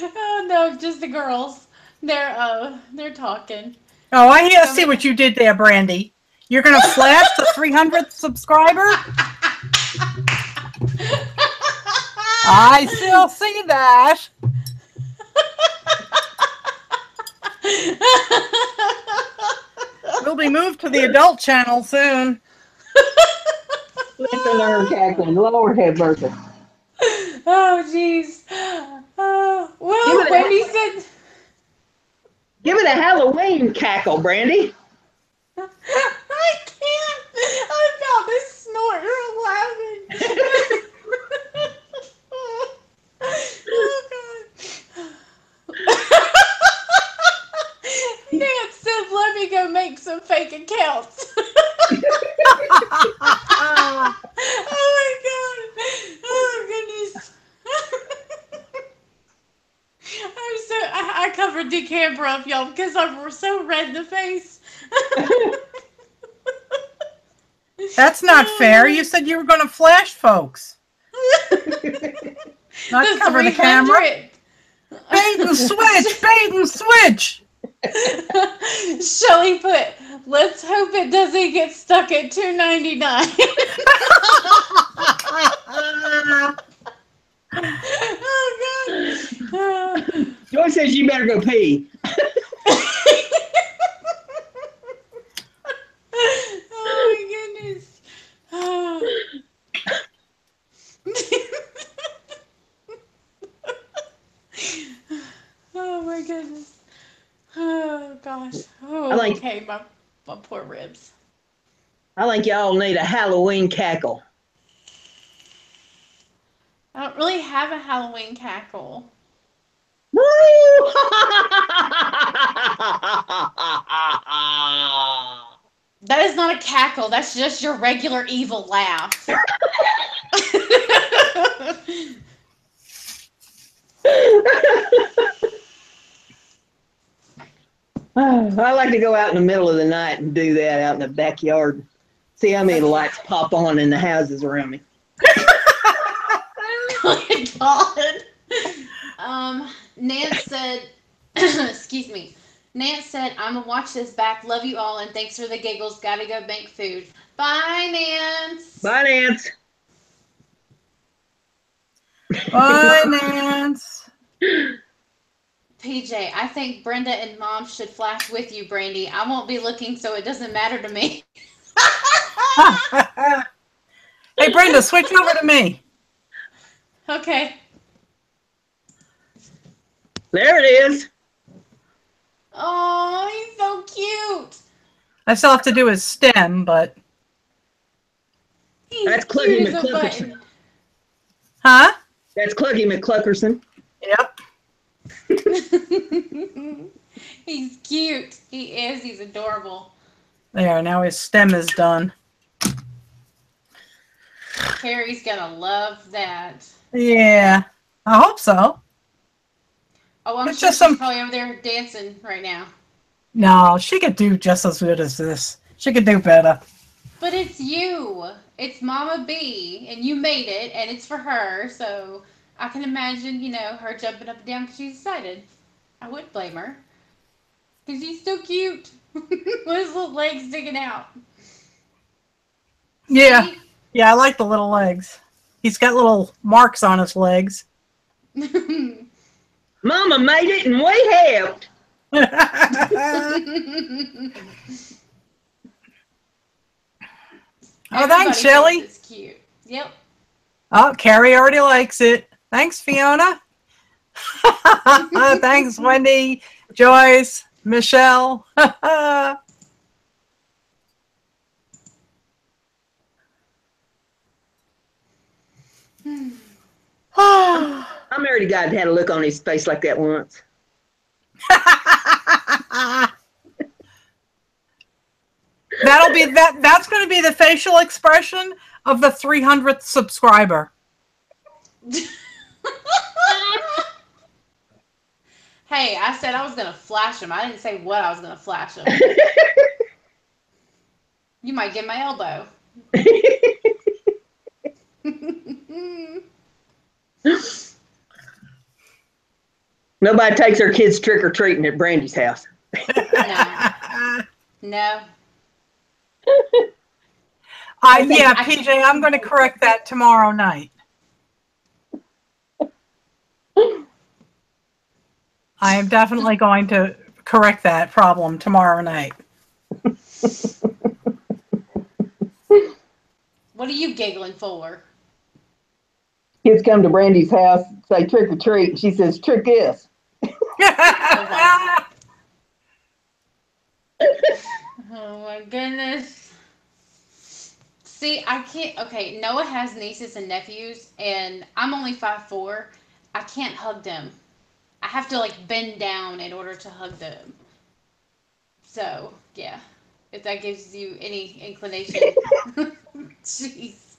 Oh no, just the girls. They're talking. Oh, I see what you did there, Brandy. You're going to flash the 300th subscriber? I still see that. We'll be moved to the adult channel soon. Listen to her cackling. Lord have mercy. Oh, jeez. Well, Wendy said... Give it a Halloween cackle, Brandy. I can't. I'm about to snort laughing. Oh, God. Nance said, let me go make some fake accounts. Oh, my God. Oh, goodness. I covered the camera up, y'all, because I'm so red in the face. That's not fair. You said you were going to flash folks. Not The cover the camera. 300. Bait and switch. Bait and switch. Shelly put, let's hope it doesn't get stuck at $2.99. Oh, God. Joy says you better go pee. Oh, my goodness. Oh. Oh, my goodness. Oh, gosh. Oh, okay, my poor ribs. I think y'all need a Halloween cackle. I don't really have a Halloween cackle. Woo! That is not a cackle. That's just your regular evil laugh. I like to go out in the middle of the night and do that out in the backyard. See how many lights pop on in the houses around me. Oh my God. Nance said, excuse me. Nance said, I'm going to watch this back. Love you all, and thanks for the giggles. Gotta go make food. Bye, Nance. Bye, Nance. Bye, Nance. PJ, I think Brenda and Mom should flash with you, Brandy. I won't be looking, so it doesn't matter to me. Hey, Brenda, switch over to me. Okay. There it is. Oh, he's so cute. I still have to do his stem, but... He's That's cute Cluggy as a McCluckerson. button. Huh? That's Cluggy McCluckerson. Yep. He's cute. He is. He's adorable. There, now his stem is done. Carrie's gonna love that. Yeah, I hope so. Oh, I'm It's sure just she's some- probably over there dancing right now. No, she could do just as good as this. She could do better. But it's you. It's Mama B, and you made it, and it's for her, so I can imagine, her jumping up and down because she's excited. I wouldn't blame her. Because he's so cute. With his little legs sticking out. Yeah. See? Yeah, I like the little legs. He's got little marks on his legs. Mama made it and we helped. Oh, thanks, Shelly. It's cute. Yep. Oh, Carrie already likes it. Thanks, Fiona. Thanks, Wendy, Joyce, Michelle. I married a guy that had a look on his face like that once. That'll be that's going to be the facial expression of the 300th subscriber. Hey, I said I was going to flash him. I didn't say what I was going to flash him. You might get my elbow. Nobody takes their kids trick-or-treating at Brandy's house. No. Yeah, PJ, I'm going to correct that tomorrow night. I am definitely going to correct that problem tomorrow night. What are you giggling for? Kids come to Brandy's house, say trick or treat, and she says, trick this. Oh, wow. my goodness. See, I can't. Okay, Noah has nieces and nephews, and I'm only 5'4". I can't hug them. I have to like bend down in order to hug them. So yeah, if that gives you any inclination. Jeez.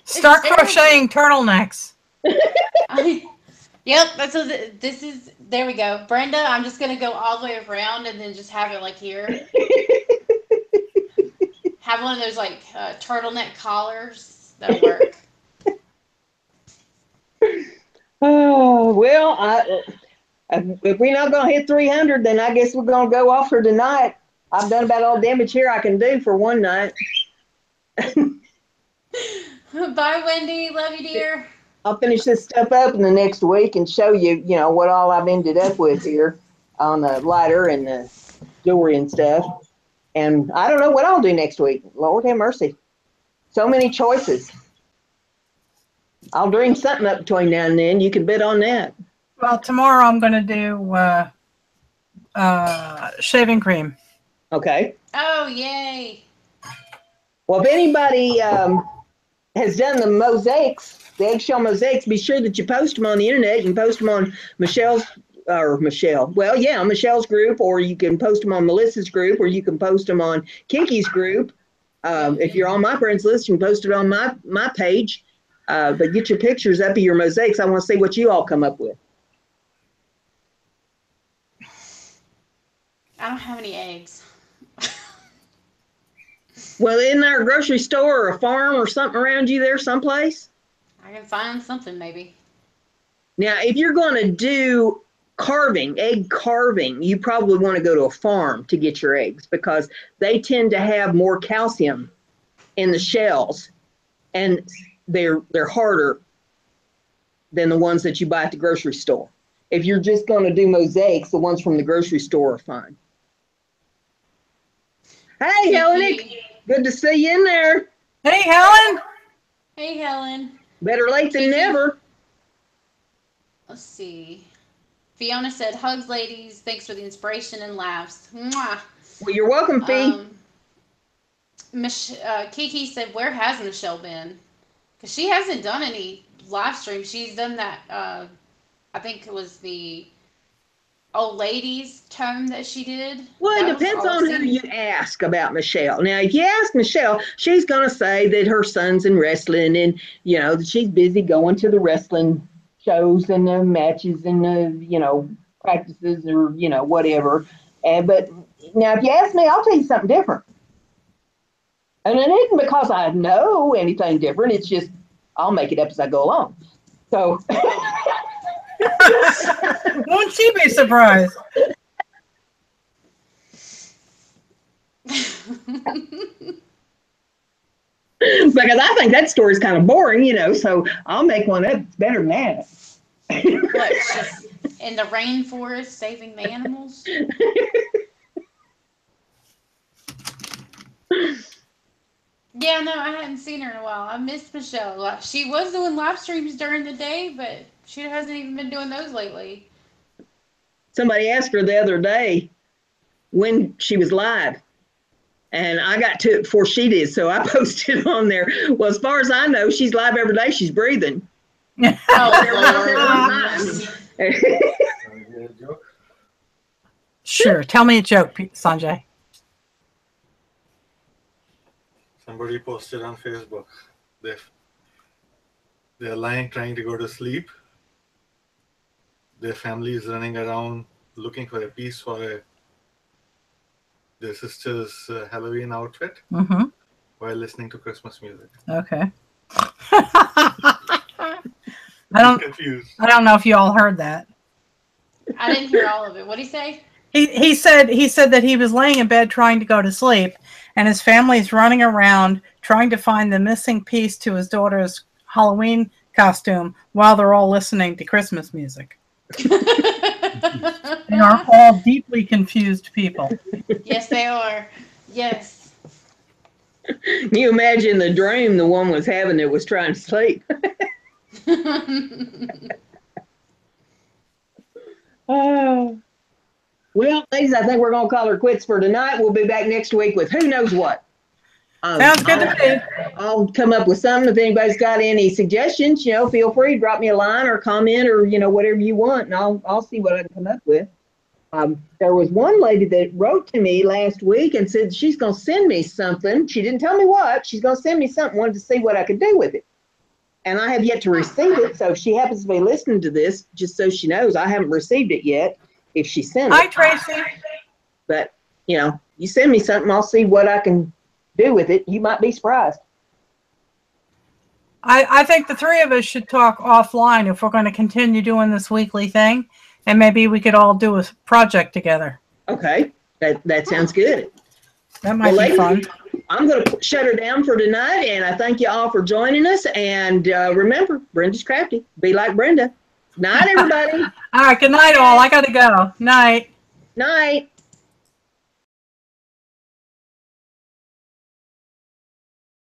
Start crocheting turtlenecks. Yep, that's what this is. There we go. Brenda, I'm just going to go all the way around and then just have it like here. Have one of those like turtleneck collars. That'll work. Oh, well, if we're not going to hit 300, then I guess we're going to go off for tonight. I've done about all the damage here I can do for one night. Bye, Wendy. Love you, dear. I'll finish this stuff up in the next week and show you, what all I've ended up with here on the lighter and the jewelry and stuff. And I don't know what I'll do next week. Lord have mercy. So many choices. I'll dream something up between now and then. You can bet on that. Well, tomorrow I'm going to do shaving cream. Okay. Oh, yay. Well, if anybody has done the mosaics, the eggshell mosaics, be sure that you post them on the internet. You can post them on Michelle's group, or you can post them on Melissa's group, or you can post them on Kinky's group. If you're on my friends list, you can post it on my page. But get your pictures up of your mosaics. I want to see what you all come up with. I don't have any eggs. Well, isn't there a grocery store or a farm or something around you there someplace? I can find something maybe. Now, if you're going to do egg carving, you probably want to go to a farm to get your eggs because they tend to have more calcium in the shells, and they're harder than the ones that you buy at the grocery store. If you're just going to do mosaics, the ones from the grocery store are fine. Hey, Helen, good to see you in there. Hey, Helen. Hey, Helen. Better late than never. Let's see. Fiona said, hugs, ladies. Thanks for the inspiration and laughs. Mwah. Well, you're welcome, Fee. Kiki said, where has Michelle been? Because she hasn't done any live streams. She's done that, I think it was the old ladies tome that she did. Well, it depends on who you ask about Michelle. Now, if you ask Michelle, she's going to say that her son's in wrestling and, that she's busy going to the wrestling shows and the matches and the, practices or, whatever. But now, if you ask me, I'll tell you something different. And it isn't because I know anything different. It's just I'll make it up as I go along. So. Won't she be surprised? Because I think that story's kind of boring, so I'll make one up that's better than that. What, she's in the rainforest saving the animals? Yeah, no, I hadn't seen her in a while. I missed Michelle. She was doing live streams during the day, but she hasn't even been doing those lately. Somebody asked her the other day when she was live, and I got to it before she did, so I posted on there. Well, as far as I know, she's live every day. She's breathing. Oh, Sure. Tell me a joke, Sanjay. Somebody posted on Facebook. They're lying trying to go to sleep. Their family is running around looking for a piece for their sister's Halloween outfit while listening to Christmas music. Okay. Confused. I don't know if you all heard that. I didn't hear all of it. What did he say? He said that he was laying in bed trying to go to sleep, and his family's running around trying to find the missing piece to his daughter's Halloween costume while they're all listening to Christmas music. They are all deeply confused people. Yes, they are. Yes. Can you imagine the dream the one was having that was trying to sleep? Oh. Well, ladies, I think we're going to call her quits for tonight. We'll be back next week with who knows what. Sounds good to me. I'll come up with something. If anybody's got any suggestions, feel free to drop me a line or comment or, whatever you want, and I'll see what I can come up with. There was one lady that wrote to me last week and said she's going to send me something. She didn't tell me what. She's going to send me something, wanted to see what I could do with it. And I have yet to receive it. So if she happens to be listening to this, just so she knows, I haven't received it yet if she sent it. Hi, Tracy. But, you send me something, I'll see what I can do with it. You might be surprised. I think the three of us should talk offline if we're going to continue doing this weekly thing. And maybe we could all do a project together. Okay. That sounds good. That might be fun. I'm going to shut her down for tonight, and I thank you all for joining us. And remember, Brenda's crafty. Be like Brenda. Night, everybody. All right. Good night, all. I got to go. Night. Night.